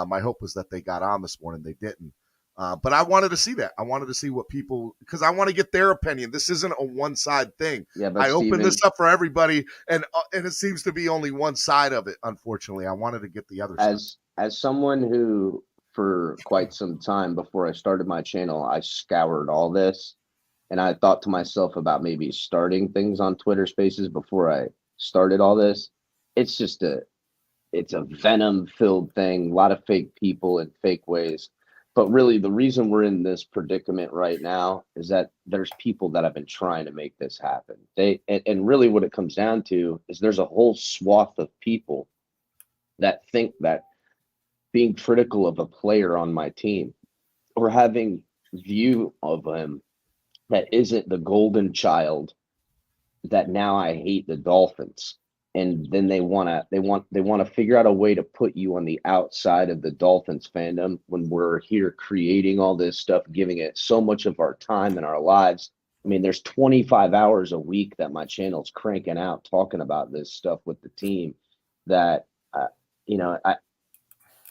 My hope was that they got on this morning. They didn't. But I wanted to see that. I wanted to see what people, because I want to get their opinion. This isn't a one-side thing. Yeah, but I opened this up for everybody, and it seems to be only one side of it, unfortunately. I wanted to get the other side. As someone who, for quite some time before I started my channel, I scoured all this, and I thought to myself about maybe starting things on Twitter Spaces before I started all this. It's just it's a venom-filled thing, a lot of fake people in fake ways. But really, the reason we're in this predicament right now is that there's people that have been trying to make this happen. And really what it comes down to is there's a whole swath of people that think that being critical of a player on my team or having view of him that isn't the golden child, that now I hate the Dolphins. And then they want to figure out a way to put you on the outside of the Dolphins fandom when we're here creating all this stuff, giving it so much of our time and our lives. I mean, there's 25 hours a week that my channel's cranking out talking about this stuff with the team that,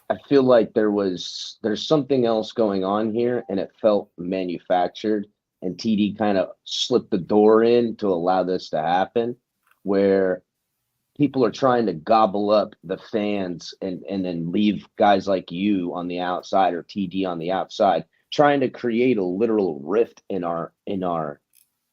I feel like there's something else going on here, and it felt manufactured, and TD kind of slipped the door in to allow this to happen, where people are trying to gobble up the fans and then leave guys like you on the outside or TD on the outside, trying to create a literal rift in our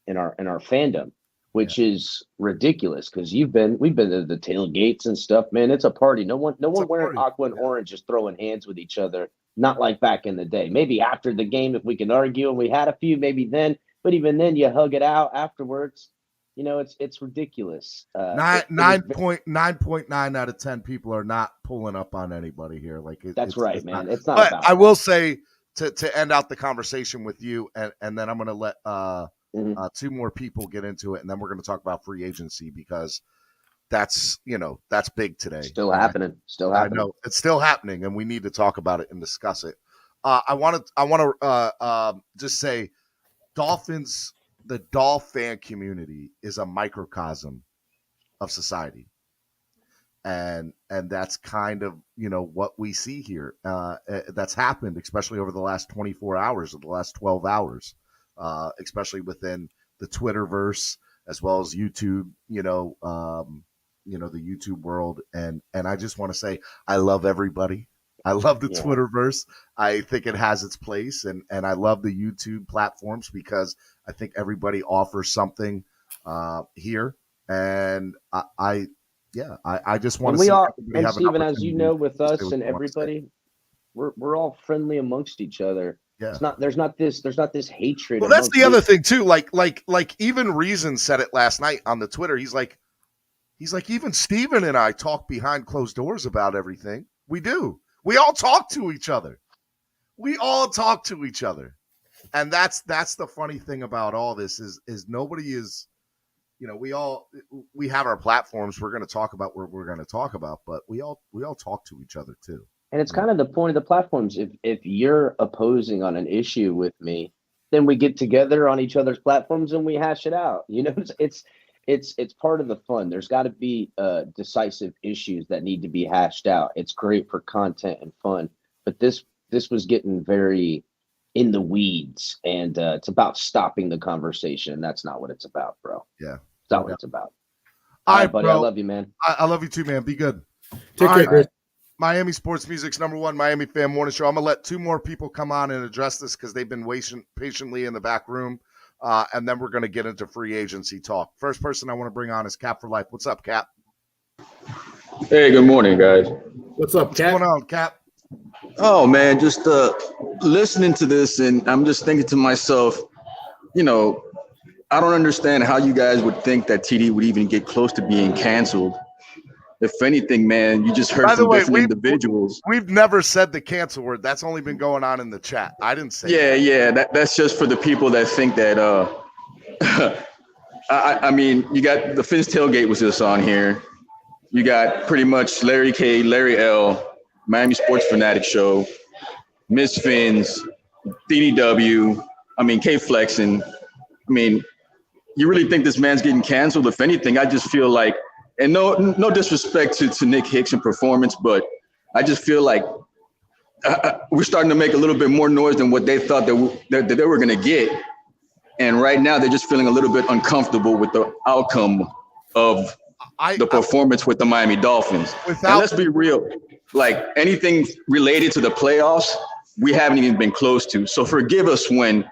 fandom, which is ridiculous, because we've been to the tailgates and stuff, man. It's a party. No one wearing aqua and orange is throwing hands with each other. Not like back in the day. Maybe after the game, if we can argue, and we had a few, maybe then, but even then you hug it out afterwards. It's ridiculous. 9.9 out of 10 people are not pulling up on anybody here. That's right, man. It's not. But I will say to end out the conversation with you, and then I'm going to let two more people get into it, and then we're going to talk about free agency, because that's big today. Still happening. I know it's still happening, and we need to talk about it and discuss it. I want to just say, Dolphins. The DolFan community is a microcosm of society. And that's kind of, what we see here. That's happened, especially over the last 24 hours or the last 12 hours, especially within the Twitterverse, as well as YouTube, the YouTube world. And I just want to say, I love everybody. I love the Twitterverse. I think it has its place, and I love the YouTube platforms, because I think everybody offers something here, and I just want to see everybody have Stephen, as you know, with us and everybody, we're all friendly amongst each other. Yeah. There's not this hatred. Well, that's the other thing too. Like even Reason said it last night on the Twitter. He's like, even Steven and I talk behind closed doors about everything. We do. We all talk to each other. And that's the funny thing about all this is nobody is, we have our platforms. We're going to talk about what we're going to talk about, but we all talk to each other too. And it's kind of the point of the platforms. If you're opposing on an issue with me, then we get together on each other's platforms and we hash it out. It's part of the fun. There's got to be decisive issues that need to be hashed out. It's great for content and fun, but this was getting very in the weeds, and it's about stopping the conversation. That's not what it's about, bro. Yeah, it's not what it's about. All right, buddy. Bro. I love you, man. I love you too, man. Be good. Take care, Chris. Miami Sports Music's #1 Miami Fan Morning Show. I'm gonna let two more people come on and address this, because they've been waiting patiently in the back room. And then we're going to get into free agency talk. First person I want to bring on is Cap for Life. What's up, Cap? Hey, good morning, guys. What's up, What's Cap? going on, Cap? Oh man, just listening to this, and I'm just thinking to myself, you know, I don't understand how you guys would think that TD would even get close to being canceled. If anything, man, you just heard By the from way, different individuals. we've never said the cancel word. That's only been going on in the chat. I didn't say Yeah, that. yeah, that's just for the people that think that. I mean, you got the Finn's tailgate was just on here. You got pretty much Larry K, Larry L, Miami Sports Fanatic Show, Miss Finn's, DDW. I mean, K Flexing. I mean, you really think this man's getting canceled? If anything, I just feel like, and no disrespect to Nick Hicks and performance, but I just feel like we're starting to make a little bit more noise than what they thought that they were going to get. And right now, they're just feeling a little bit uncomfortable with the outcome of the performance with the Miami Dolphins. And let's be real, like anything related to the playoffs, we haven't even been close to. So forgive us when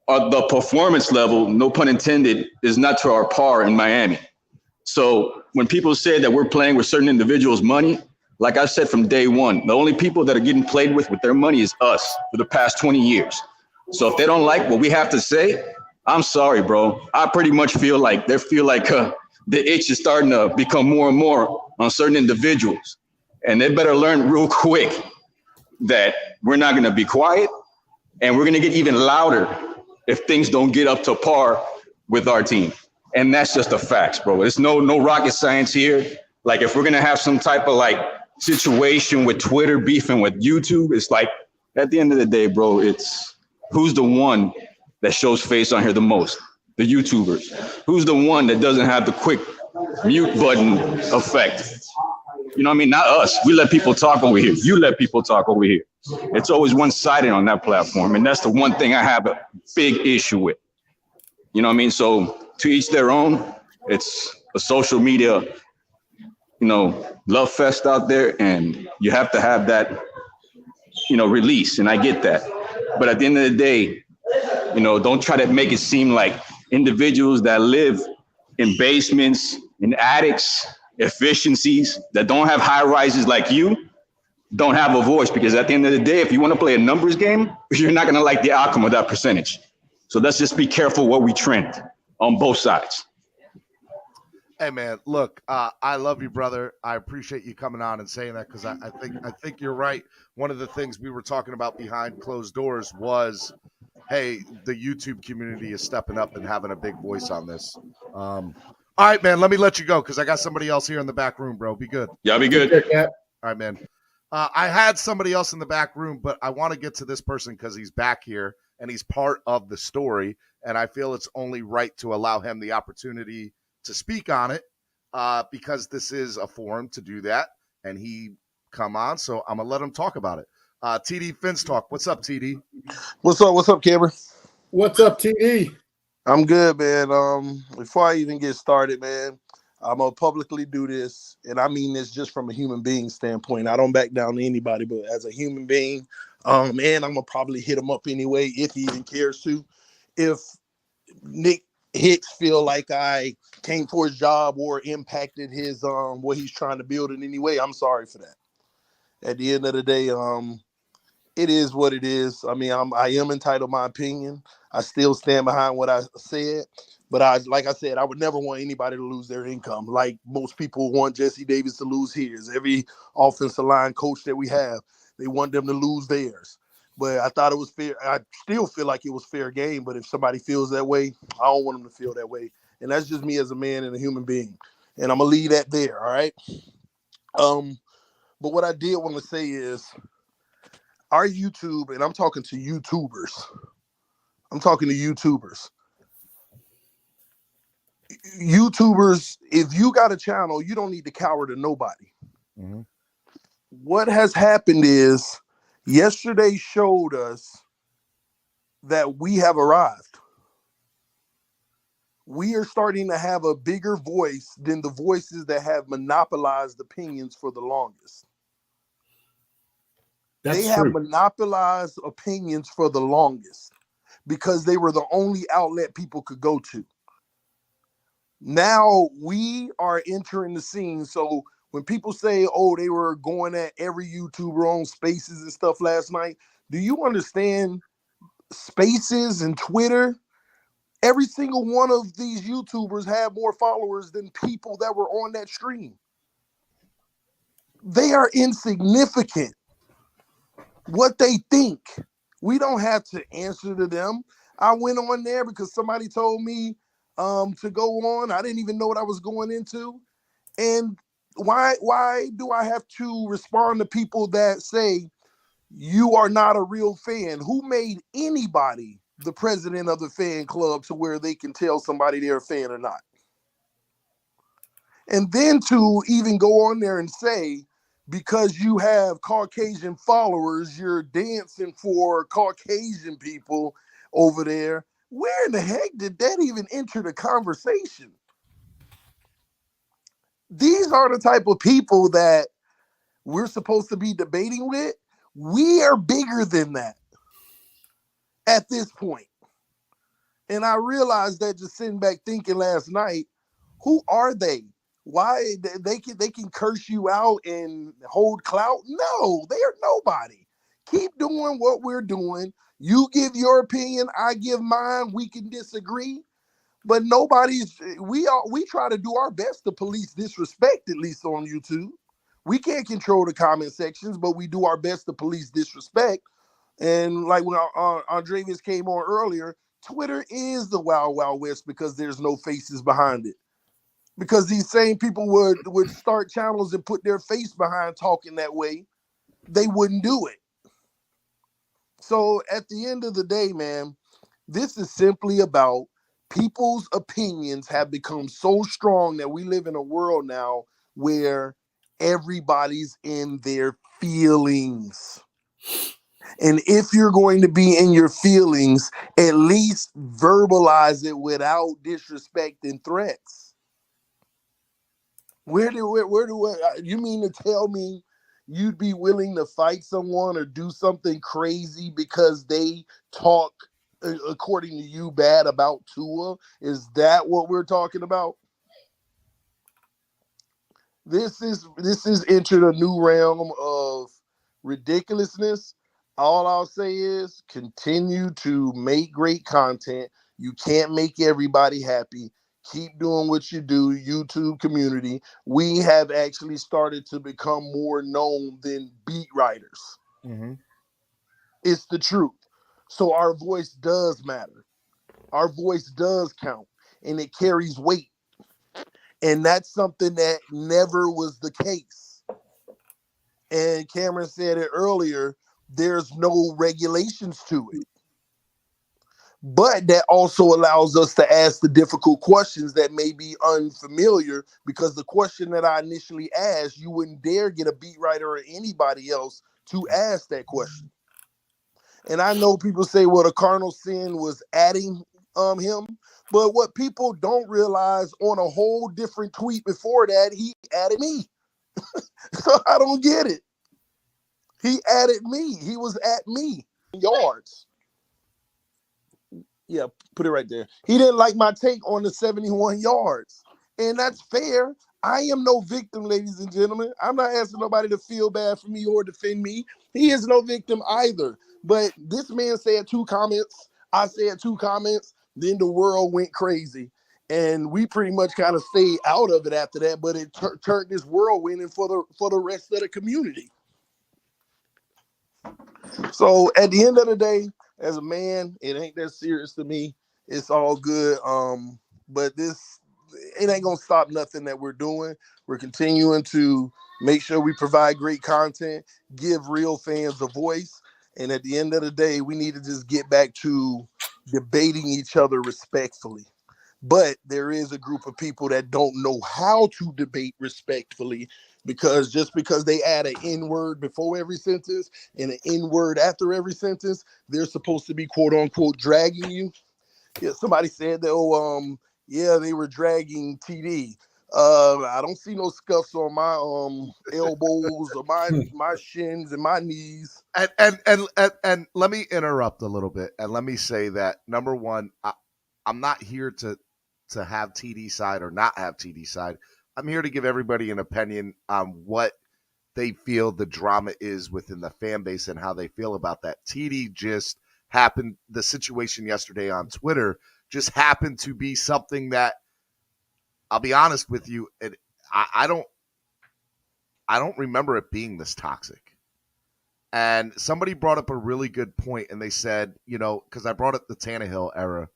the performance level, no pun intended, is not to our par in Miami. So when people say that we're playing with certain individuals' money, like I said from day one, the only people that are getting played with their money is us for the past 20 years. So if they don't like what we have to say, I'm sorry, bro. I pretty much feel like the itch is starting to become more and more on certain individuals. And they better learn real quick that we're not going to be quiet, and we're going to get even louder if things don't get up to par with our team. And that's just the facts, bro. There's no rocket science here. Like if we're going to have some type of like situation with Twitter beefing with YouTube, it's like at the end of the day, bro, it's who's the one that shows face on here the most? The YouTubers. Who's the one that doesn't have the quick mute button effect? You know what I mean? Not us. We let people talk over here. You let people talk over here. It's always one-sided on that platform. And that's the one thing I have a big issue with. You know what I mean? So to each their own. It's a social media, love fest out there. And you have to have that, release. And I get that. But at the end of the day, don't try to make it seem like individuals that live in basements, in attics, efficiencies, that don't have high rises like you, don't have a voice. Because at the end of the day, if you want to play a numbers game, you're not going to like the outcome of that percentage. So let's just be careful what we trend on both sides. Hey man, look, I love you, brother. I appreciate you coming on and saying that, because I think you're right. One of the things we were talking about behind closed doors was, hey, the YouTube community is stepping up and having a big voice on this. All right, man, let me let you go because I got somebody else here in the back room, bro. Be good. Yeah, be good. All right, man. I had somebody else in the back room, but I want to get to this person because he's back here and he's part of the story. And I feel it's only right to allow him the opportunity to speak on it because this is a forum to do that. And he come on, so I'm going to let him talk about it. TD Fins Talk. What's up, TD? What's up, Cameron? What's up, TD? I'm good, man. Before I even get started, man, I'm gonna publicly do this, and I mean this just from a human being standpoint. I don't back down to anybody, but as a human being, and I'm gonna probably hit him up anyway if he even cares to. If Nick Hicks feel like I came for his job or impacted his what he's trying to build in any way, I'm sorry for that. At the end of the day, it is what it is. I mean, I am entitled to my opinion. I still stand behind what I said. But like I said, I would never want anybody to lose their income. Like most people want Jesse Davis to lose his. Every offensive line coach that we have, they want them to lose theirs. But I thought it was fair. I still feel like it was fair game. But if somebody feels that way, I don't want them to feel that way. And that's just me as a man and a human being. And I'm going to leave that there, all right? But what I did want to say is our YouTube, and I'm talking to YouTubers. YouTubers, if you got a channel, you don't need to cower to nobody. Mm-hmm. What has happened is yesterday showed us that we have arrived. We are starting to have a bigger voice than the voices that have monopolized opinions for the longest. They have monopolized opinions for the longest because they were the only outlet people could go to. Now we are entering the scene. So when people say, oh, they were going at every YouTuber on Spaces and stuff last night, do you understand Spaces and Twitter? Every single one of these YouTubers have more followers than people that were on that stream. They are insignificant. What they think, we don't have to answer to them. I went on there because somebody told me to go on. I didn't even know what I was going into. And why do I have to respond to people that say you are not a real fan? Who made anybody the president of the fan club to where they can tell somebody they're a fan or not? And then to even go on there and say, because you have Caucasian followers, you're dancing for Caucasian people over there. Where in the heck did that even enter the conversation? These are the type of people that we're supposed to be debating with. We are bigger than that at this point. And I realized that just sitting back thinking last night, who are they? Why they can curse you out and hold clout? No, they are nobody. Keep doing what we're doing. You give your opinion, I give mine. We can disagree, but we try to do our best to police disrespect, at least on YouTube. We can't control the comment sections, but we do our best to police disrespect. And like when Andreas came on earlier, Twitter is the Wild Wild West because there's no faces behind it. Because these same people would start channels and put their face behind talking that way, they wouldn't do it. So at the end of the day, man, this is simply about people's opinions have become so strong that we live in a world now where everybody's in their feelings. And if you're going to be in your feelings, at least verbalize it without disrespect and threats. Where do you mean to tell me you'd be willing to fight someone or do something crazy because they talk, according to you, bad about Tua? Is that what we're talking about? This is entered a new realm of ridiculousness. All I'll say is continue to make great content. You can't make everybody happy. Keep doing what you do, YouTube community. We have actually started to become more known than beat writers. Mm-hmm. It's the truth. So our voice does matter. Our voice does count, and it carries weight. And that's something that never was the case. And Cameron said it earlier, there's no regulations to it. But that also allows us to ask the difficult questions that may be unfamiliar, because the question that I initially asked, you wouldn't dare get a beat writer or anybody else to ask that question. And I know people say, well, the cardinal sin was adding him. But what people don't realize, on a whole different tweet before that, he added me. So I don't get it. He added me. He was at me. Yards. Yeah, put it right there. He didn't like my take on the 71 yards. And that's fair. I am no victim, ladies and gentlemen. I'm not asking nobody to feel bad for me or defend me. He is no victim either. But this man said 2 comments. I said 2 comments. Then the world went crazy. And we pretty much kind of stayed out of it after that. But it turned this whirlwind for the rest of the community. So at the end of the day, as a man, it ain't that serious to me. It's all good. But it ain't gonna stop nothing that we're doing. We're continuing to make sure we provide great content, give real fans a voice. And at the end of the day, we need to just get back to debating each other respectfully. But there is a group of people that don't know how to debate respectfully, because just because they add an N-word before every sentence and an N-word after every sentence, they're supposed to be quote unquote dragging you. Yeah, somebody said that, yeah, they were dragging TD. I don't see no scuffs on my elbows or my shins and my knees. And let me interrupt a little bit, and let me say that, number one, I'm not here to have TD side or not have TD side. I'm here to give everybody an opinion on what they feel the drama is within the fan base and how they feel about that. TD just happened, the situation yesterday on Twitter just happened to be something that, I'll be honest with you, I don't remember it being this toxic. And somebody brought up a really good point, and they said, because I brought up the Tannehill era,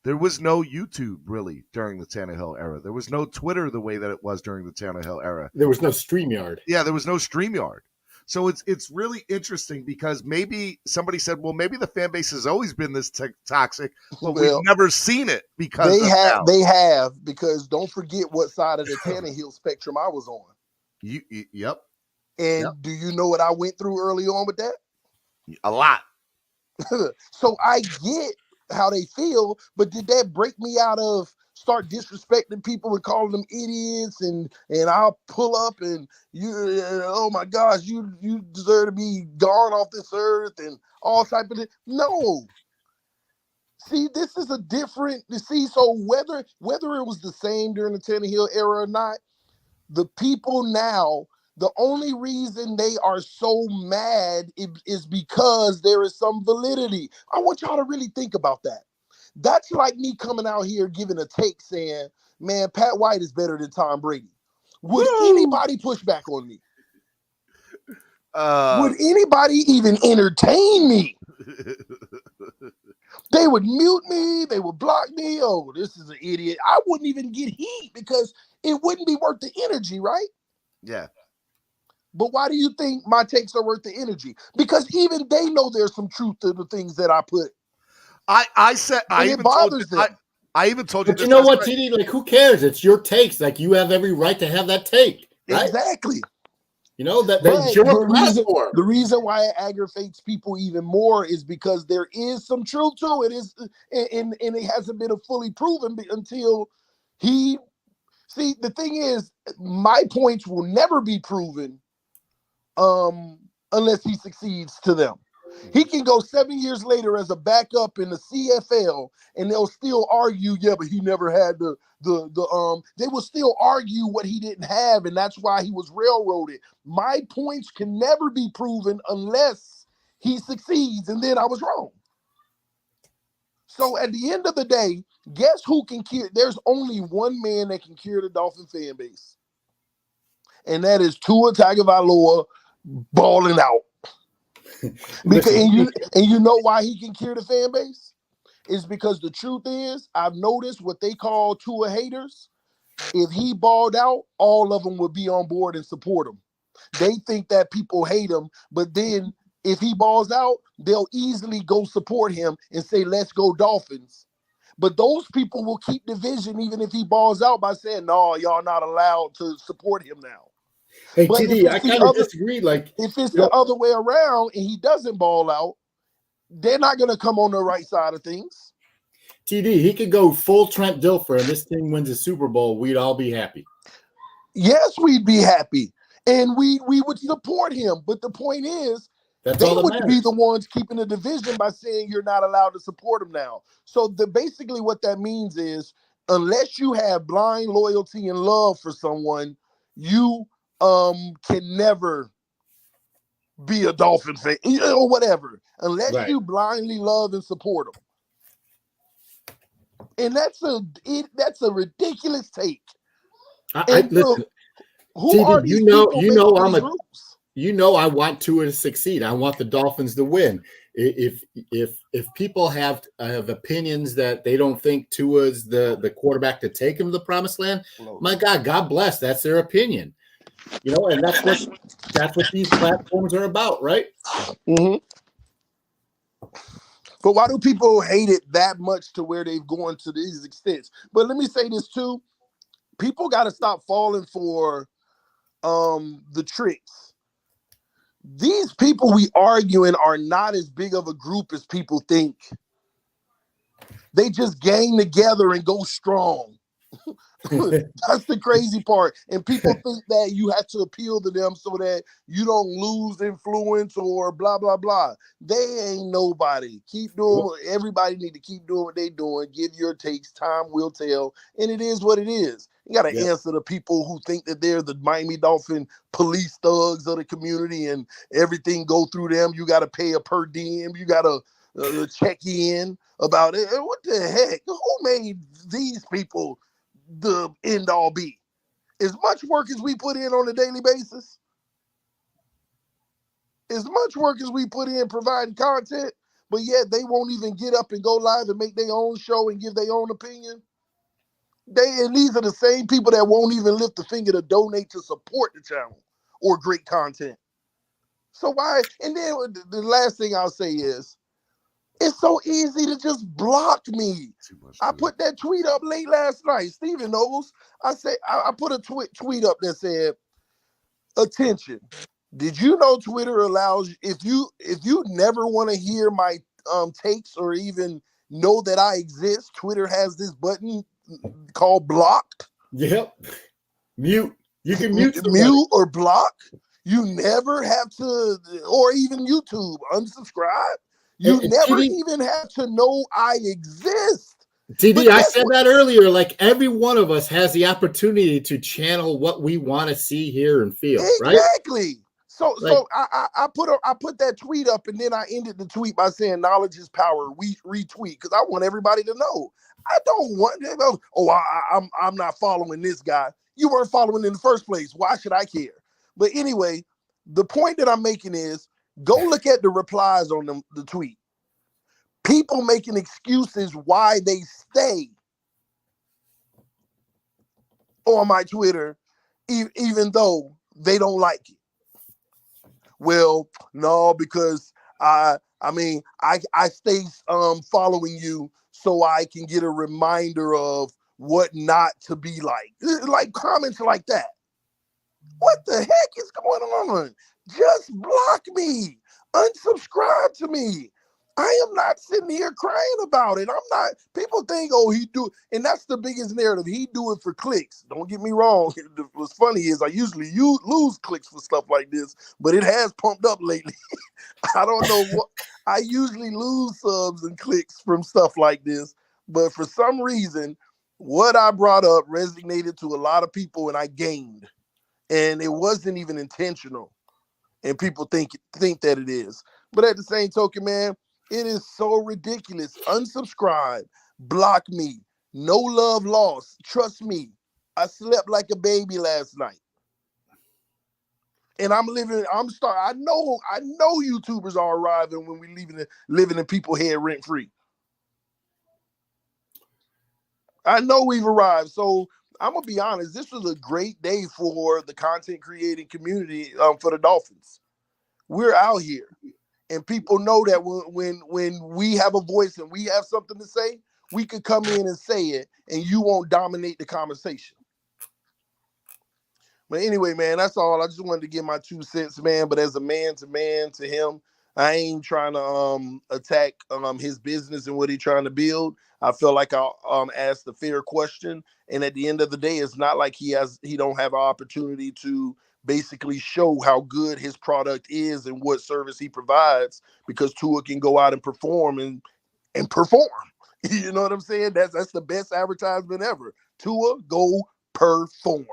there was no YouTube really during the Tannehill era. There was no Twitter the way that it was during the Tannehill era. There was no StreamYard. Yeah, there was no StreamYard. So it's really interesting because maybe somebody said, well, maybe the fan base has always been this toxic, but we've never seen it because they have, because don't forget what side of the Tannehill spectrum I was on. Yep. And do you know what I went through early on with that? A lot. So I get how they feel, but did that break me out of start disrespecting people and calling them idiots and I'll pull up and oh my gosh, you deserve to be gone off this earth and all type of no. See, this is a different, so whether it was the same during the Tannehill era or not, the people now, the only reason they are so mad is because there is some validity. I want y'all to really think about that. That's like me coming out here giving a take saying, man, Pat White is better than Tom Brady. Would anybody push back on me? Would anybody even entertain me? They would mute me. They would block me. Oh, this is an idiot. I wouldn't even get heat because it wouldn't be worth the energy, right? Yeah. But why do you think my takes are worth the energy? Because even they know there's some truth to the things that I put. I even told you. But you know what, TD? Like, who cares? It's your takes. Like, you have every right to have that take. Right? Exactly. You know that's your platform. The reason why it aggravates people even more is because there is some truth to it. And it hasn't been fully proven until he. See, the thing is, my points will never be proven unless he succeeds to them. He can go 7 years later as a backup in the CFL, and they'll still argue, yeah, but he never had they will still argue what he didn't have, and that's why he was railroaded. My points can never be proven unless he succeeds, and then I was wrong. So at the end of the day, guess who can cure? There's only one man that can cure the Dolphin fan base, and that is Tua Tagovailoa balling out. Because and you know why he can cure the fan base? Is because the truth is, I've noticed what they call Tua haters. If he balled out, all of them would be on board and support him. They think that people hate him, but then if he balls out, they'll easily go support him and say, let's go Dolphins. But those people will keep division even if he balls out by saying, no, y'all not allowed to support him now. Hey, but TD, I kind of disagree. Like, if it's the other way around and he doesn't ball out, they're not going to come on the right side of things. TD, he could go full Trent Dilfer and this team wins a Super Bowl. We'd all be happy. Yes, we'd be happy. And we would support him. But the point is, they would be the ones keeping the division by saying you're not allowed to support him now. So basically what that means is, unless you have blind loyalty and love for someone, you can never be a Dolphin fan or whatever, unless you blindly love and support them. And that's a ridiculous take. Listen, who TD, are these people? I want Tua to succeed. I want the Dolphins to win. If people have opinions that they don't think Tua's the quarterback to take him to the promised land, my God bless. That's their opinion. You know, and that's what these platforms are about, right? Mm-hmm. But why do people hate it that much to where they've gone to these extents? But let me say this too: people got to stop falling for the tricks. These people we arguing are not as big of a group as people think. They just gang together and go strong. That's the crazy part. And people think that you have to appeal to them so that you don't lose influence or blah, blah, blah. They ain't nobody. Everybody need to keep doing what they doing. Give your takes. Time will tell. And it is what it is. You got to answer the people who think that they're the Miami Dolphin police thugs of the community and everything go through them. You got to pay a per diem. You got to check in about it. What the heck? Who made these people the end all be? As much work as we put in on a daily basis, as much work as we put in providing content, but yet they won't even get up and go live and make their own show and give their own opinion. And these are the same people that won't even lift a finger to donate to support the channel or great content. So why? And then the last thing I'll say is, it's so easy to just block me. I put that tweet up late last night. Steven knows. I put a tweet up that said, "Attention. Did you know Twitter allows, if you never want to hear my takes or even know that I exist, Twitter has this button called blocked." Yep. Mute. You can mute or block. You never have to, or even YouTube, unsubscribe. You never even have to know I exist. TD, I said that earlier. Like, every one of us has the opportunity to channel what we want to see, hear, and feel. Exactly. Right? So I put that tweet up, and then I ended the tweet by saying knowledge is power. We retweet because I want everybody to know. I don't want I'm not following this guy. You weren't following in the first place. Why should I care? But anyway, the point that I'm making is, go look at the replies on the tweet. People making excuses why they stay on my Twitter, even though they don't like it. Well, no, because I stay following you so I can get a reminder of what not to be like comments like that. What the heck is going on? Just block me. Unsubscribe to me. I am not sitting here crying about it. I'm not. People think, oh, he do, and that's the biggest narrative. He do it for clicks. Don't get me wrong. What's funny is I usually lose clicks for stuff like this, but it has pumped up lately. I don't know what. I usually lose subs and clicks from stuff like this, but for some reason, what I brought up resonated to a lot of people, and I gained. And it wasn't even intentional. And people think that it is. But at the same token, man, it is so ridiculous. Unsubscribe, block me, no love lost. Trust me, I slept like a baby last night. And I know YouTubers are arriving when we living in people's head rent free. I know we've arrived. So I'm gonna be honest. This was a great day for the content creating community, for the Dolphins. We're out here, and people know that when we have a voice and we have something to say, we could come in and say it, and you won't dominate the conversation. But anyway, man, that's all. I just wanted to give my 2 cents, man. But as a man to him, I ain't trying to attack his business and what he's trying to build. I feel like I asked a fair question, and at the end of the day, it's not like he don't have an opportunity to basically show how good his product is and what service he provides, because Tua can go out and perform and perform. You know what I'm saying? That's the best advertisement ever. Tua, go perform.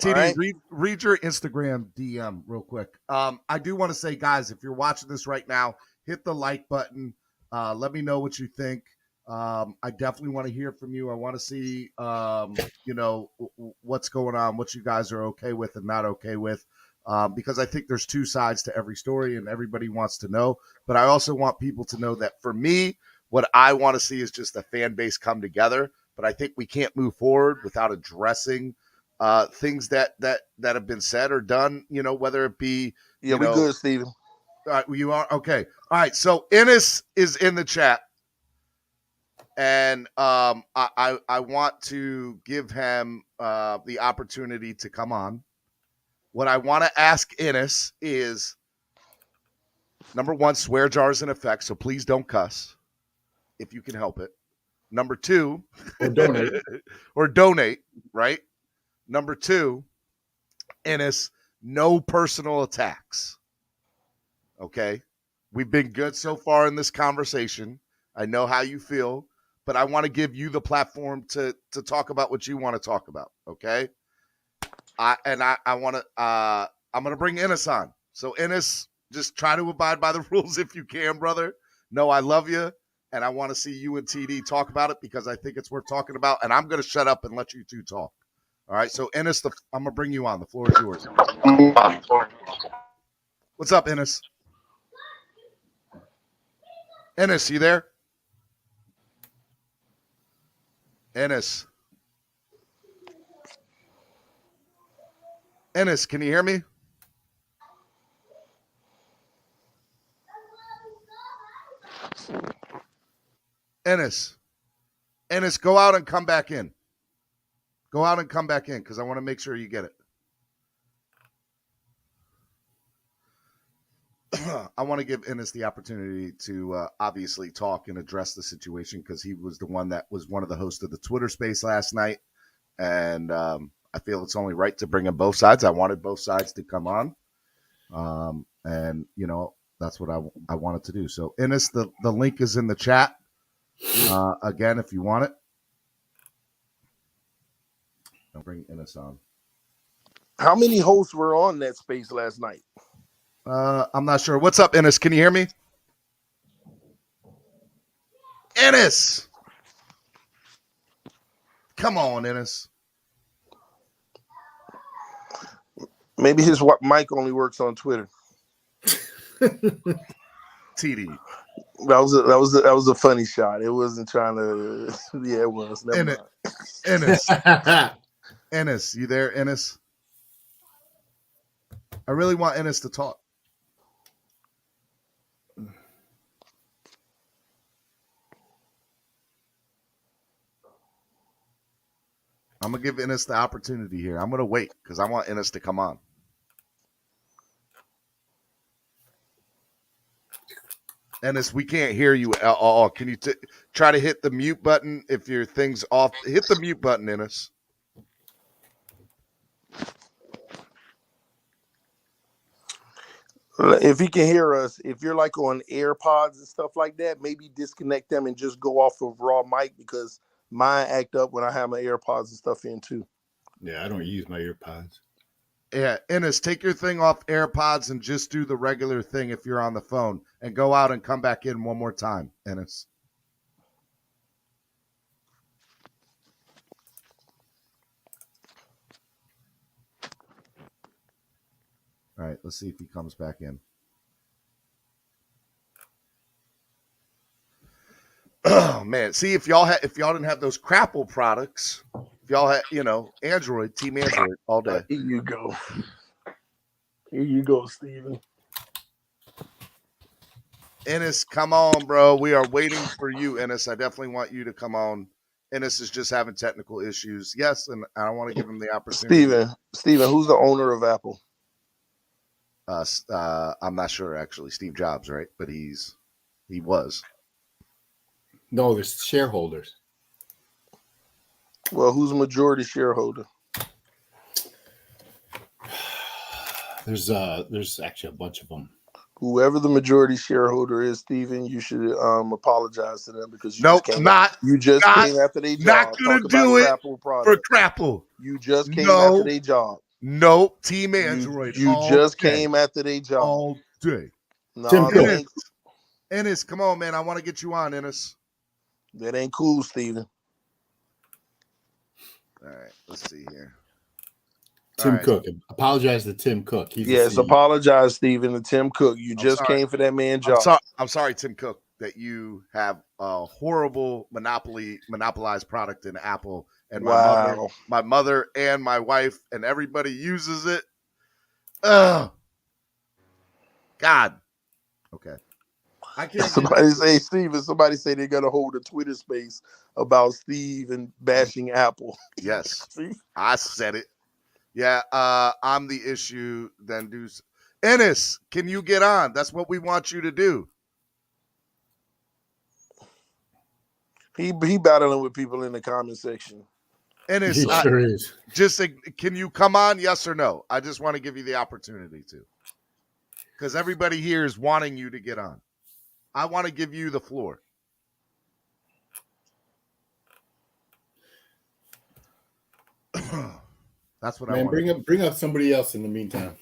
TD, right? read your Instagram DM real quick. I do want to say, guys, if you're watching this right now, hit the like button. Let me know what you think. I definitely want to hear from you. I want to see, what's going on, what you guys are okay with and not okay with, because I think there's 2 sides to every story and everybody wants to know. But I also want people to know that for me, what I want to see is just a fan base come together. But I think we can't move forward without addressing things that have been said or done, whether it be, we're good, Steven. You are okay. All right. So Ennis is in the chat. And I want to give him the opportunity to come on. What I want to ask Ennis is, number 1, swear jars in effect, so please don't cuss if you can help it. Number 2, or donate, right? Number 2, Ennis, no personal attacks. Okay? We've been good so far in this conversation. I know how you feel. but I want to give you the platform to talk about what you want to talk about. Okay. I'm gonna bring Ennis on. So Ennis, just try to abide by the rules if you can, brother. No, I love you, and I want to see you and TD talk about it because I think it's worth talking about. And I'm gonna shut up and let you two talk. All right. So Ennis, I'm gonna bring you on. The floor is yours. What's up, Ennis? Ennis, you there? Ennis. Ennis, can you hear me? Ennis, go out and come back in. Go out and come back in because I want to make sure you get it. I want to give Ennis the opportunity to obviously talk and address the situation because he was the one that was one of the hosts of the Twitter space last night. And I feel it's only right to bring in both sides. I wanted both sides to come on. And, you know, that's what I wanted to do. So, Ennis, the link is in the chat. Again, if you want it. I'll bring Ennis on. How many hosts were on that space last night? I'm not sure. What's up, Ennis? Can you hear me? Ennis! Come on, Ennis. Maybe his mic only works on Twitter. TD. That was a funny shot. It wasn't trying to. Yeah, it was. Never mind. Ennis. Ennis, you there, Ennis? I really want Ennis to talk. I'm going to give Ennis the opportunity here. I'm going to wait because I want Ennis to come on. Ennis, we can't hear you at all. Can you try to hit the mute button if your thing's off? Hit the mute button, Ennis. If he can hear us, if you're like on AirPods and stuff like that, maybe disconnect them and just go off of raw mic because mine act up when I have my AirPods and stuff in too. Yeah, I don't use my AirPods. Yeah, Ennis, take your thing off AirPods and just do the regular thing if you're on the phone and go out and come back in one more time, Ennis. All right, let's see if he comes back in. Oh man, see if y'all didn't have those Crapple products, if y'all had, Android, Team Android all day. Here you go. Here you go, Steven. Ennis, come on, bro. We are waiting for you, Ennis. I definitely want you to come on. Ennis is just having technical issues. Yes, and I want to give him the opportunity. Steven, who's the owner of Apple? I'm not sure actually. Steve Jobs, right? But he was. No, there's shareholders. Well, who's the majority shareholder? There's actually a bunch of them. Whoever the majority shareholder is, Steven, you should apologize to them because you came after their job. Not gonna do it for Crapple. You just came after their job. Nope, Team Android. You just came after their job all day. No, Ennis, come on, man. I want to get you on, Ennis. That ain't cool, Steven. All right, let's see here. Tim Cook. Apologize to Tim Cook. Apologize, Steven, to Tim Cook. You just came for that man's job. I'm sorry, Tim Cook, that you have a horrible monopolized product in Apple, and my mother and my wife and everybody uses it. Ugh. God. Okay. I can't. Somebody say they're gonna hold a Twitter space about Steve and bashing Apple. Yes. I said it. Yeah, I'm the issue. Then do Ennis, can you get on? That's what we want you to do. He battling with people in the comment section. Ennis, he sure is. Just can you come on? Yes or no? I just want to give you the opportunity to, because everybody here is wanting you to get on. I want to give you the floor. That's what I Man, want. bring up somebody else in the meantime.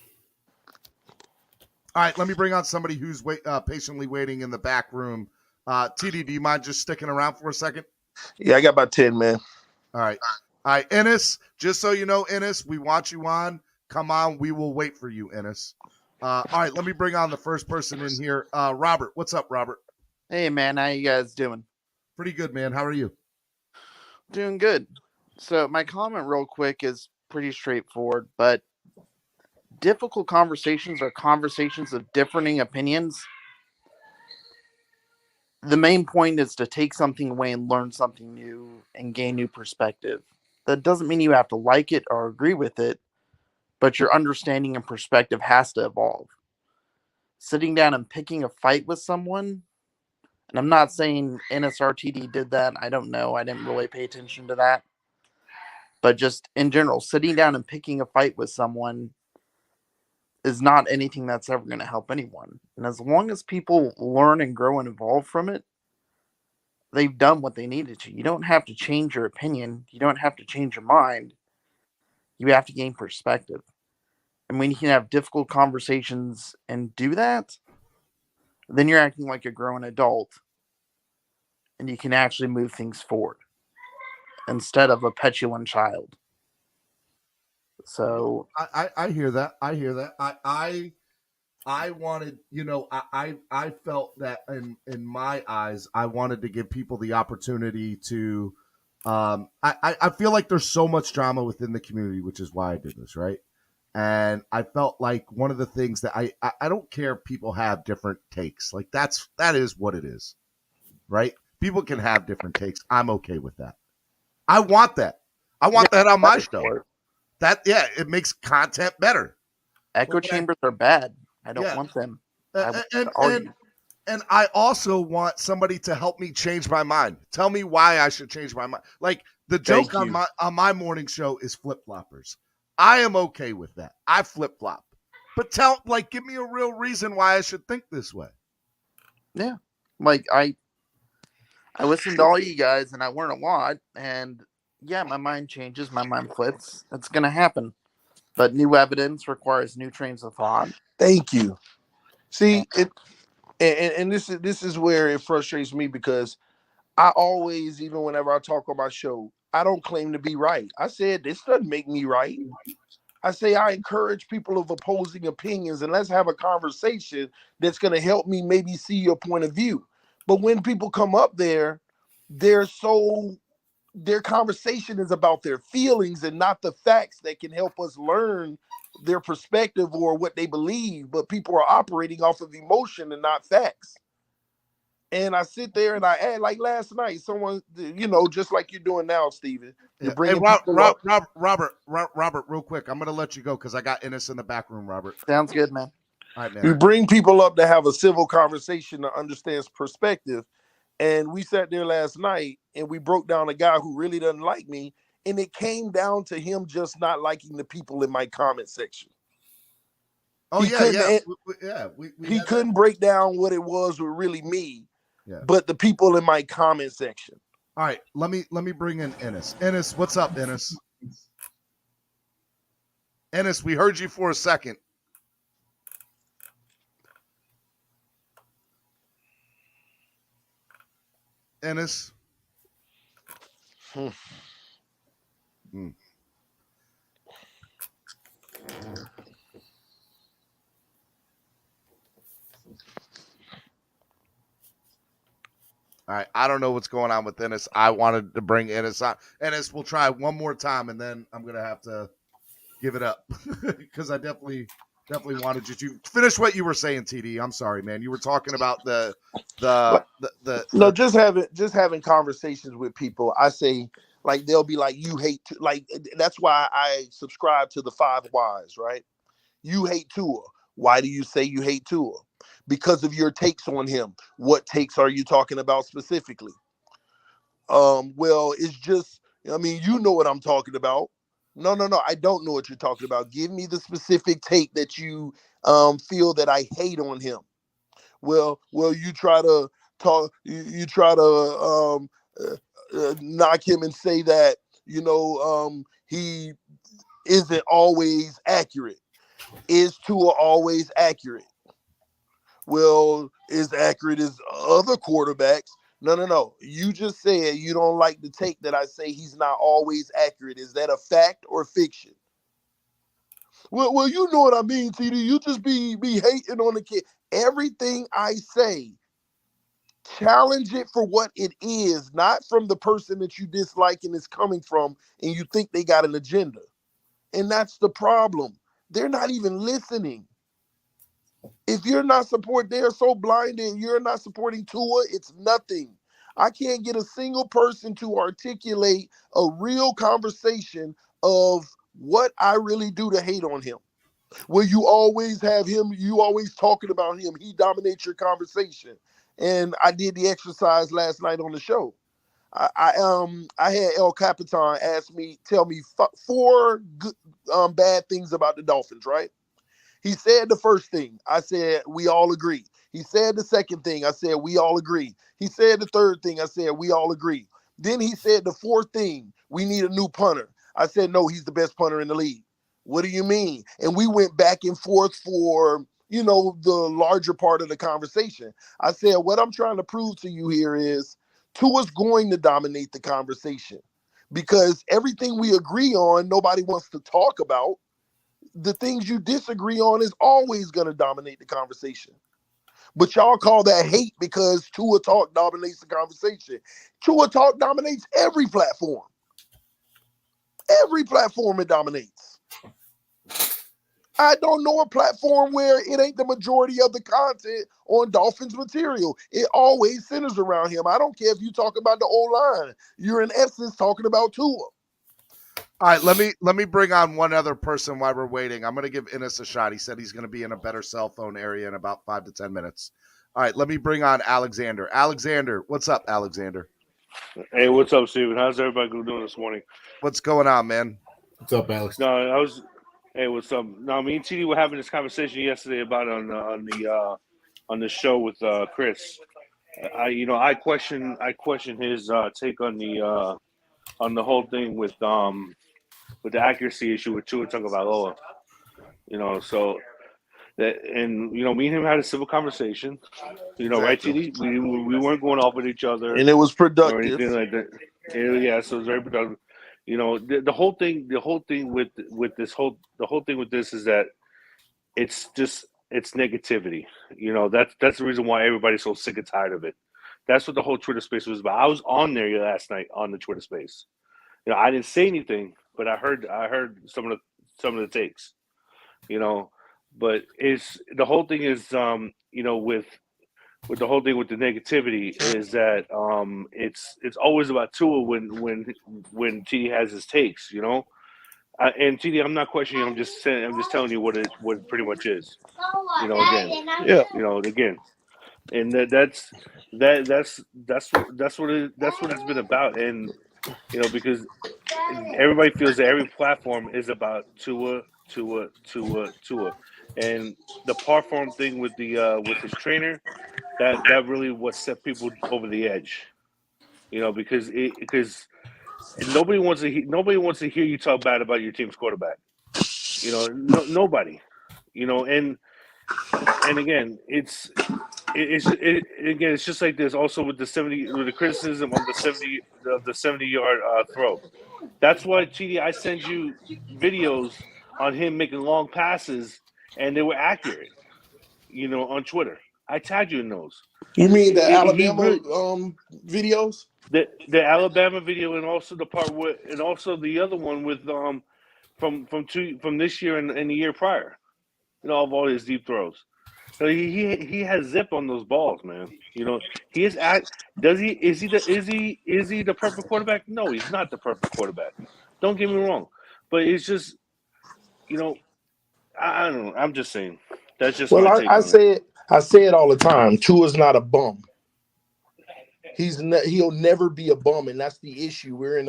All right, let me bring on somebody who's patiently waiting in the back room. TD, do you mind just sticking around for a second? Yeah, I got about 10, man. All right, Ennis. Just so you know, Ennis, we want you on. Come on, we will wait for you, Ennis. All right, let me bring on the first person in here. Robert, what's up, Robert? Hey, man, how you guys doing? Pretty good, man. How are you? Doing good. So my comment real quick is pretty straightforward, but difficult conversations are conversations of differing opinions. The main point is to take something away and learn something new and gain new perspective. That doesn't mean you have to like it or agree with it, but your understanding and perspective has to evolve. Sitting down and picking a fight with someone, and I'm not saying NSRTD did that. I don't know. I didn't really pay attention to that. But just in general, sitting down and picking a fight with someone is not anything that's ever going to help anyone. And as long as people learn and grow and evolve from it, they've done what they needed to. You don't have to change your opinion. You don't have to change your mind. You have to gain perspective. And when you can have difficult conversations and do that, then you're acting like a grown adult and you can actually move things forward instead of a petulant child. So I hear that. I hear that. I wanted, I felt that in my eyes, I wanted to give people the opportunity to. I feel like there's so much drama within the community, which is why I did this, right? And I felt like one of the things that I don't care if people have different takes. Like that is what it is, right? People can have different takes. I'm okay with that. I want that. I want that on my show. It makes content better. Echo chambers are bad. I don't want them. And I also want somebody to help me change my mind. Tell me why I should change my mind. Like the joke on my morning show is flip-floppers. I am okay with that. I flip-flop. But give me a real reason why I should think this way. Yeah. Like I listen to all you guys and I learn a lot, and yeah, my mind changes, my mind flips. It's gonna happen. But new evidence requires new trains of thought. Thank you. See, and this is where it frustrates me, because I always, even whenever I talk on my show, I don't claim to be right. I said this doesn't make me right. I say I encourage people of opposing opinions, and let's have a conversation that's going to help me maybe see your point of view. But when people come up there, their conversation is about their feelings and not the facts that can help us learn their perspective or what they believe. But people are operating off of emotion and not facts. And I sit there and I add, like last night, someone, just like you're doing now, Steven. You're bringing Robert, real quick. I'm going to let you go because I got Ennis in the back room, Robert. Sounds good, man. All right, man. You bring people up to have a civil conversation to understand perspective. And we sat there last night and we broke down a guy who really doesn't like me. And it came down to him just not liking the people in my comment section. He couldn't break down what it was with really me, but the people in my comment section. All right, let me bring in Ennis. Ennis, what's up, Ennis? Ennis, we heard you for a second. Ennis. All right, I don't know what's going on with Ennis. I wanted to bring Ennis on. Ennis, we'll try one more time, and then I'm gonna have to give it up because I definitely wanted you to finish what you were saying, TD. I'm sorry, man. You were talking about just having conversations with people. I say, like, they'll be like, you hate to, like, that's why I subscribe to the 5 whys, right? You hate Tua. Why do you say you hate Tua? Because of your takes on him. What takes are you talking about specifically? Well, it's just, you know what I'm talking about. No, I don't know what you're talking about. Give me the specific take that you feel that I hate on him. Well, you try to talk, you try to knock him and say that he isn't always accurate. Is Tua always accurate? Well, is accurate as other quarterbacks? No. You just said you don't like the take that I say he's not always accurate. Is that a fact or fiction? Well, you know what I mean, TD. You just be hating on the kid. Everything I say, challenge it for what it is, not from the person that you dislike and is coming from, and you think they got an agenda. And that's the problem. They're not even listening. If you're not they're so blinded, you're not supporting Tua, it's nothing. I can't get a single person to articulate a real conversation of what I really do to hate on him. Well, you always have him, you always talking about him. He dominates your conversation. And I did the exercise last night on the show. I had El Capitan tell me four good, bad things about the Dolphins, right? He said the first thing. I said, we all agree. He said the second thing. I said, we all agree. He said the third thing. I said, we all agree. Then he said the fourth thing. We need a new punter. I said, no, he's the best punter in the league. What do you mean? And we went back and forth for, the larger part of the conversation. I said, what I'm trying to prove to you here is Tua's going to dominate the conversation because everything we agree on, nobody wants to talk about. The things you disagree on is always going to dominate the conversation. But y'all call that hate because Tua Talk dominates the conversation. Tua Talk dominates every platform. Every platform it dominates. I don't know a platform where it ain't the majority of the content on Dolphins material. It always centers around him. I don't care if you talk about the O-line. You're in essence talking about Tua. All right, let me bring on one other person while we're waiting. I'm going to give Innes a shot. He said he's going to be in a better cell phone area in about 5 to 10 minutes. All right, let me bring on Alexander. Alexander, what's up, Alexander? Hey, what's up, Steven? How's everybody doing this morning? What's going on, man? What's up, Alex? Hey, what's up? No, me and TD were having this conversation yesterday about on the show with Chris. I question his take on the whole thing with the accuracy issue with Tua Tagovailoa. So that, and me and him had a civil conversation. Exactly. Right, TD? We weren't going off with each other, and it was productive or anything like that. Yeah, so it was very productive. The whole thing with this is that it's negativity. That's the reason why everybody's so sick and tired of it. That's what the whole Twitter space was about. I was on there last night on the Twitter space. I didn't say anything, but I heard some of the takes. But it's the whole thing is with the whole thing with the negativity is that it's always about Tua when TD has his takes, and TD, I'm not questioning. I'm just telling you what it pretty much is, again, again, and that's what it's been about, and because everybody feels that every platform is about Tua, and the par form thing with his trainer. That really what set people over the edge, because nobody wants to hear you talk bad about your team's quarterback. Nobody. And again, it's just like this. Also with the criticism of the 70-yard throw. That's why, TD, I send you videos on him making long passes, and they were accurate. On Twitter, I tagged you in those. You mean the Alabama videos? The Alabama video, and also the part with, and also the other one with from this year and the year prior. Of all his deep throws. So he has zip on those balls, man. He is Does he? Is he the perfect quarterback? No, he's not the perfect quarterback. Don't get me wrong, but it's just, I don't know. I'm just saying. That's just my take on it. I say it all the time. Tua's not a bum. He'll never be a bum, and that's the issue. We're in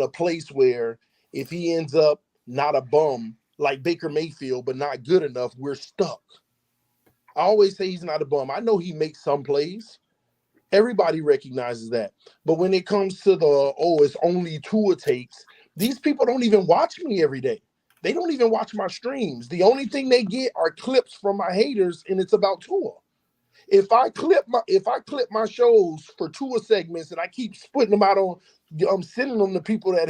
a place where if he ends up not a bum like Baker Mayfield, but not good enough, we're stuck. I always say he's not a bum. I know he makes some plays. Everybody recognizes that. But when it comes to it's only Tua takes, These people don't even watch me every day. They don't even watch my streams. The only thing they get are clips from my haters, and it's about Tua. If I clip my shows for Tua segments and I keep putting them out on sending them to people that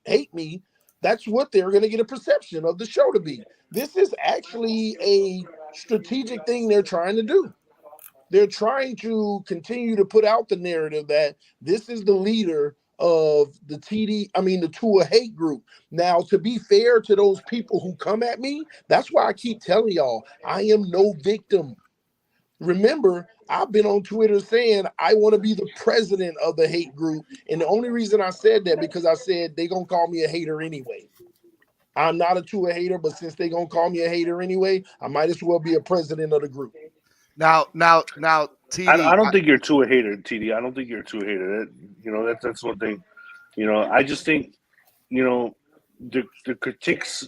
hate me, that's what they're going to get a perception of the show to be. This is actually a strategic thing they're trying to do. They're trying to continue to put out the narrative that this is the leader of the Tua hate group. Now, to be fair to those people who come at me, that's why I keep telling y'all, I am no victim. Remember, I've been on Twitter saying I want to be the president of the hate group. And the only reason I said that because I said they're going to call me a hater anyway. I'm not a Tua hater, but since they're going to call me a hater anyway, I might as well be a president of the group. Now, TD. I don't think you're too a hater, TD. I don't think you're too a hater. That's one thing. I just think, the critiques,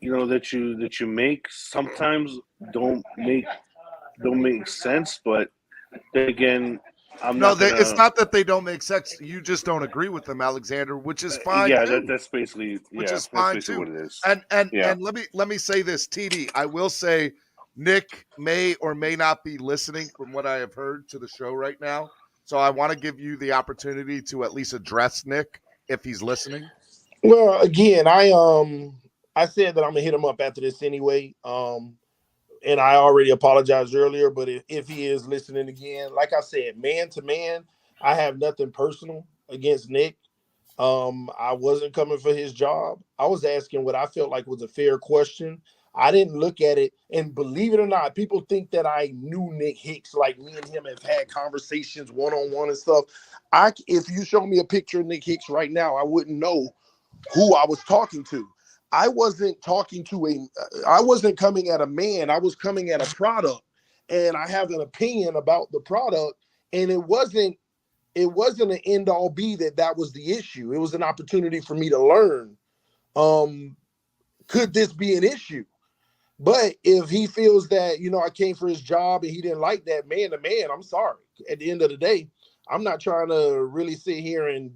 that you make sometimes don't make sense. But then again, it's not that they don't make sense. You just don't agree with them, Alexander, which is fine. Yeah, too. that's basically That's fine too. What it is. And let me say this, TD. I will say, Nick may or may not be listening from what I have heard to the show right now. So I want to give you the opportunity to at least address Nick if he's listening. Well, again, I said that I'm gonna hit him up after this anyway. And I already apologized earlier, but if he is listening again, like I said, man to man, I have nothing personal against Nick. I wasn't coming for his job. I was asking what I felt like was a fair question. I didn't look at it, and believe it or not, people think that I knew Nick Hicks, like me and him have had conversations one-on-one and stuff. If you show me a picture of Nick Hicks right now, I wouldn't know who I was talking to. I wasn't coming at a man. I was coming at a product, and I have an opinion about the product, and it wasn't an end all be that was the issue. It was an opportunity for me to learn. Could this be an issue? But if he feels that, I came for his job and he didn't like that, man to man, I'm sorry. At the end of the day, I'm not trying to really sit here and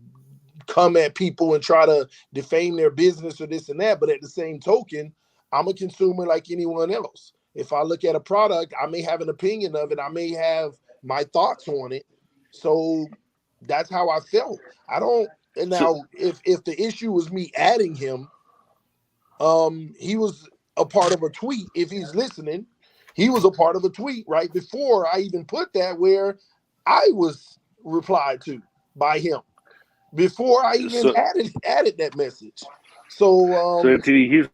come at people and try to defame their business or this and that. But at the same token, I'm a consumer like anyone else. If I look at a product, I may have an opinion of it. I may have my thoughts on it. So that's how I felt. If the issue was me adding him, he was a part of a tweet. If he's listening, he was a part of a tweet right before I even put that, where I was replied to by him before I even added that message. So TD,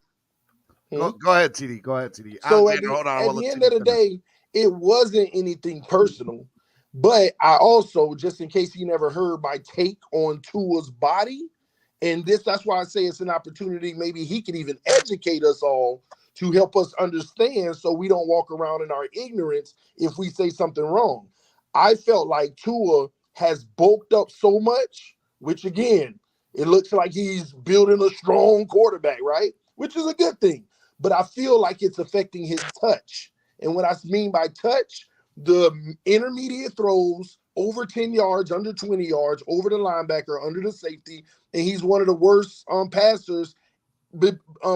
go ahead, TD. Go ahead, TD. So at the end of the day, it wasn't anything personal. But I also, just in case you never heard my take on Tua's body, and that's why I say it's an opportunity. Maybe he can even educate us all to help us understand, so we don't walk around in our ignorance if we say something wrong. I felt like Tua has bulked up so much, which again, it looks like he's building a strong quarterback, right? Which is a good thing. But I feel like it's affecting his touch. And what I mean by touch, the intermediate throws over 10 yards, under 20 yards, over the linebacker, under the safety, and he's one of the worst passers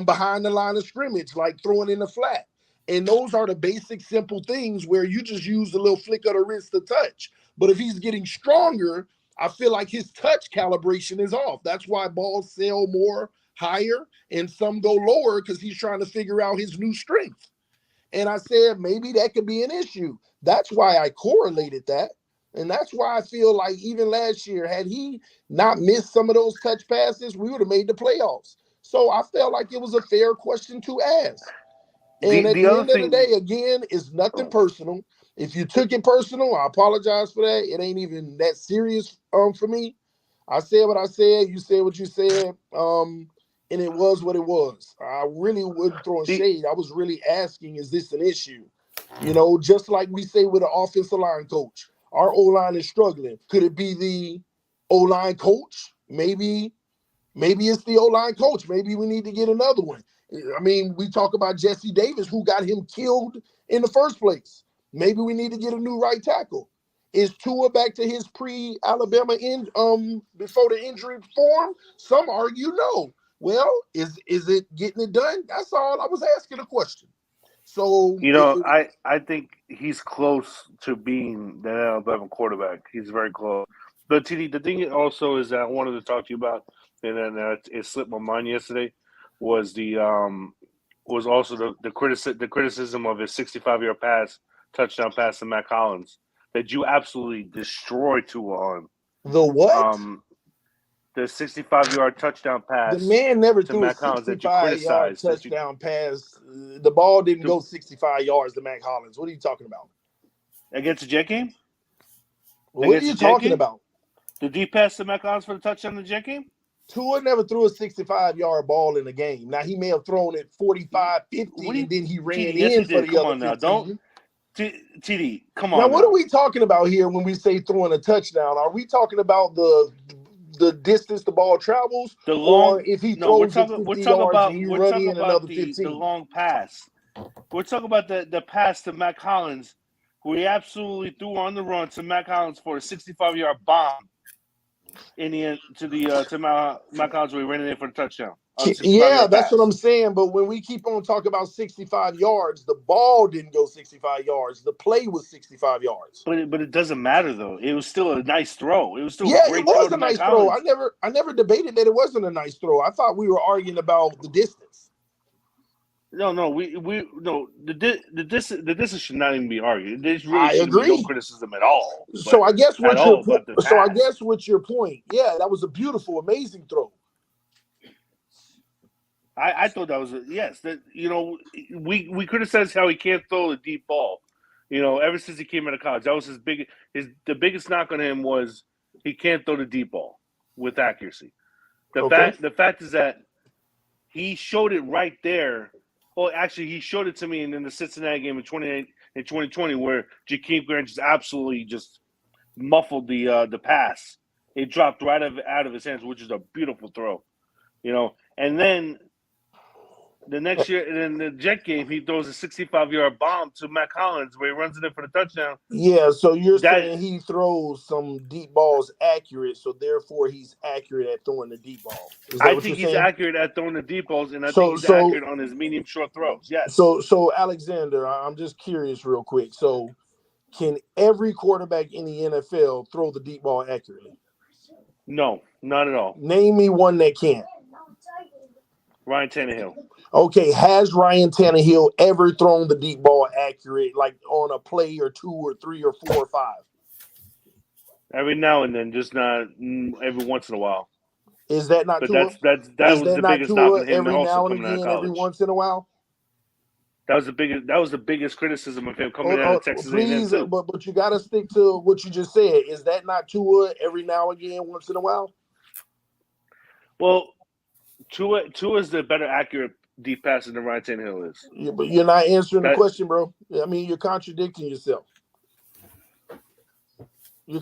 behind the line of scrimmage, like throwing in the flat. And those are the basic, simple things where you just use a little flick of the wrist to touch. But if he's getting stronger, I feel like his touch calibration is off. That's why balls sail more higher and some go lower, because he's trying to figure out his new strength. And I said, maybe that could be an issue. That's why I correlated that. And that's why I feel like even last year, had he not missed some of those touch passes, we would have made the playoffs. So I felt like it was a fair question to ask. And at the end of the day, again, it's nothing personal. If you took it personal, I apologize for that. It ain't even that serious for me. I said what I said. You said what you said. And it was what it was. I really wasn't throwing shade. I was really asking, is this an issue? Just like we say with an offensive line coach. Our O-line is struggling. Could it be the O-line coach? Maybe it's the O-line coach. Maybe we need to get another one. I mean, we talk about Jesse Davis, who got him killed in the first place. Maybe we need to get a new right tackle. Is Tua back to his pre-Alabama before the injury form? Some argue no. Well, is it getting it done? That's all. I was asking a question. So I think he's close to being the Alabama quarterback. He's very close. But TD, the thing also is that I wanted to talk to you about, and then it slipped my mind yesterday, was also the criticism of his 65-yard touchdown pass to Matt Collins that you absolutely destroyed Tua on. The what? The 65-yard touchdown pass. The man never to threw Matt a Collins that you 65-yard criticized. touchdown pass. The ball didn't go 65 yards to Matt Collins. What are you talking about? Against the Jet game? What are you talking about? The deep pass to Matt Collins for the touchdown in the Jet game? Tua never threw a 65-yard ball in a game. Now, he may have thrown it 45, 50, and then he ran in for the other 15. Don't. TD, come on. Now, what are we talking about here when we say throwing a touchdown? Are we talking about the distance the ball travels, or if he throws it 50 yards and you run in another 15? The long pass. We're talking about the pass to Matt Collins, who he absolutely threw on the run to Matt Collins for a 65-yard bomb to Matt Collins where he ran in for the touchdown. Yeah, that's what I'm saying. But when we keep on talking about 65 yards, the ball didn't go 65 yards. The play was 65 yards. But it doesn't matter though. It was still a nice throw. It was still a great it was throw a nice throw. I never debated that it wasn't a nice throw. I thought we were arguing about the distance. No, the distance should not even be argued. There really I shouldn't agree. be no criticism at all. So I guess what's your point? Yeah, that was a beautiful, amazing throw. I thought that was we criticized how he can't throw a deep ball. Ever since he came out of college, that was the biggest knock on him was he can't throw the deep ball with accuracy. The fact is that he showed it right there. Well, actually, he showed it to me in the Cincinnati game in 2020, where Jakeem Grant just absolutely just muffled the pass. It dropped right out of his hands, which is a beautiful throw. And then the next year, in the Jet game, he throws a 65-yard bomb to Matt Collins where he runs it in for the touchdown. Yeah, so you're saying he throws some deep balls accurate, so therefore he's accurate at throwing the deep ball. I think he's accurate at throwing the deep balls, and I think he's accurate on his medium short throws. Yes. So Alexander, I'm just curious real quick. So can every quarterback in the NFL throw the deep ball accurately? No, not at all. Name me one that can't. Ryan Tannehill. Okay, has Ryan Tannehill ever thrown the deep ball accurate, like on a play or 2 or 3 or 4 or 5? Every now and then, just not every once in a while. Is that not Tua? That was the biggest knock on him. Every now and again, every once in a while. That was the biggest criticism of him coming out of Texas please, A&M too. But you got to stick to what you just said. Is that not Tua every now and again, once in a while? Well, Tua is the better accurate deep passer than Ryan Tannehill is. Yeah, but you're not answering the question, bro. I mean, you're contradicting yourself. You're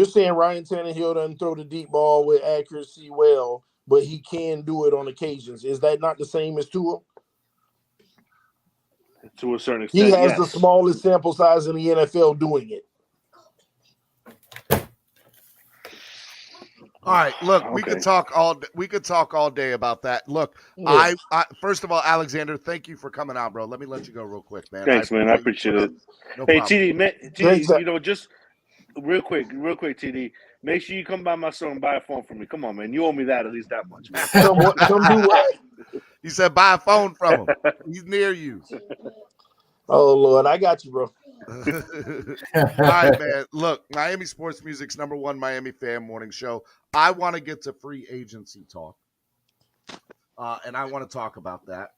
saying Ryan Tannehill doesn't throw the deep ball with accuracy well, but he can do it on occasions. Is that not the same as Tua? To a certain extent, he has the smallest sample size in the NFL doing it. All right, look, we could talk all day about that. Look, I first of all, Alexander, thank you for coming on, bro. Let me let you go real quick, man. Thanks, man. I appreciate it. No hey, problem. TD, just real quick, TD. Make sure you come by my store and buy a phone from me. Come on, man. You owe me that at least that much, man. Come do what? He said buy a phone from him. He's near you. Oh, Lord. I got you, bro. All right, man. Look, Miami Sports Music's #1 Miami fan morning show. I want to get to free agency talk. And I want to talk about that.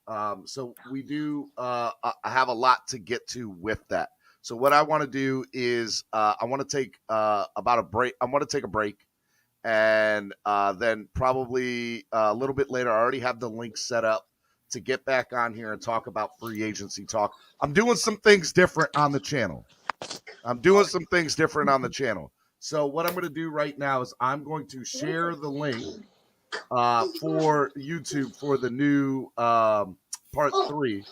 So we do have a lot to get to with that. So what I want to do is I want to take about a break. I want to take a break. And then probably a little bit later, I already have the link set up to get back on here and talk about free agency talk. I'm doing some things different on the channel. So what I'm going to do right now is I'm going to share the link for YouTube for the new part 3.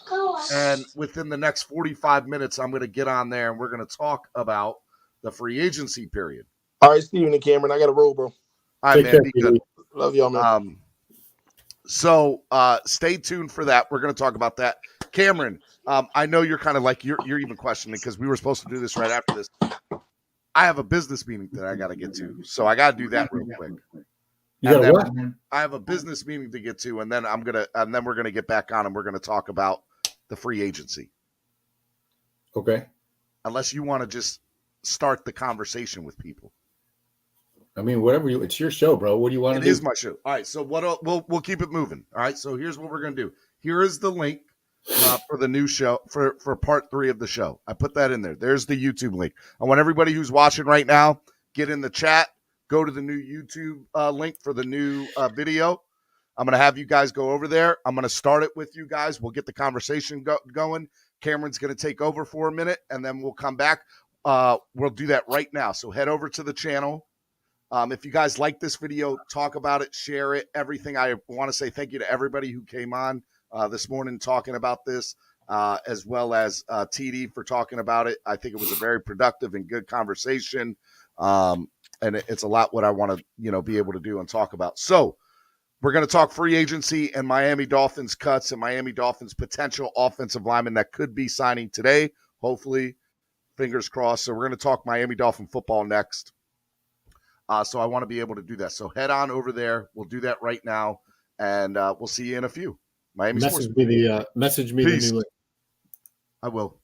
And within the next 45 minutes, I'm going to get on there and we're going to talk about the free agency period. All right, Steven and Cameron, I got to roll, bro. All right, Take man. care, Be good. Love y'all, man. So stay tuned for that. We're going to talk about that. Cameron, I know you're kind of like, you're even questioning because we were supposed to do this right after this. I have a business meeting that I got to get to. So I got to do that real quick. You got what? I have a business meeting to get to, and then we're gonna get back on and we're gonna talk about the free agency. Okay. Unless you want to just start the conversation with people. I mean, whatever it's your show, bro. What do you want to do? It is my show. All right. So we'll keep it moving. All right. So here's what we're gonna do. Here is the link for the new show for part 3 of the show. I put that in there. There's the YouTube link. I want everybody who's watching right now, get in the chat. Go to the new YouTube link for the new video. I'm going to have you guys go over there. I'm going to start it with you guys. We'll get the conversation going. Cameron's going to take over for a minute, and then we'll come back. We'll do that right now. So head over to the channel. If you guys like this video, talk about it, share it, everything. I want to say thank you to everybody who came on this morning talking about this, as well as TD for talking about it. I think it was a very productive and good conversation. And it's a lot what I want to, be able to do and talk about. So we're going to talk free agency and Miami Dolphins cuts and Miami Dolphins potential offensive lineman that could be signing today. Hopefully, fingers crossed. So we're going to talk Miami Dolphin football next. So I want to be able to do that. So head on over there. We'll do that right now, and we'll see you in a few. Miami Message Sports. me the new link. I will.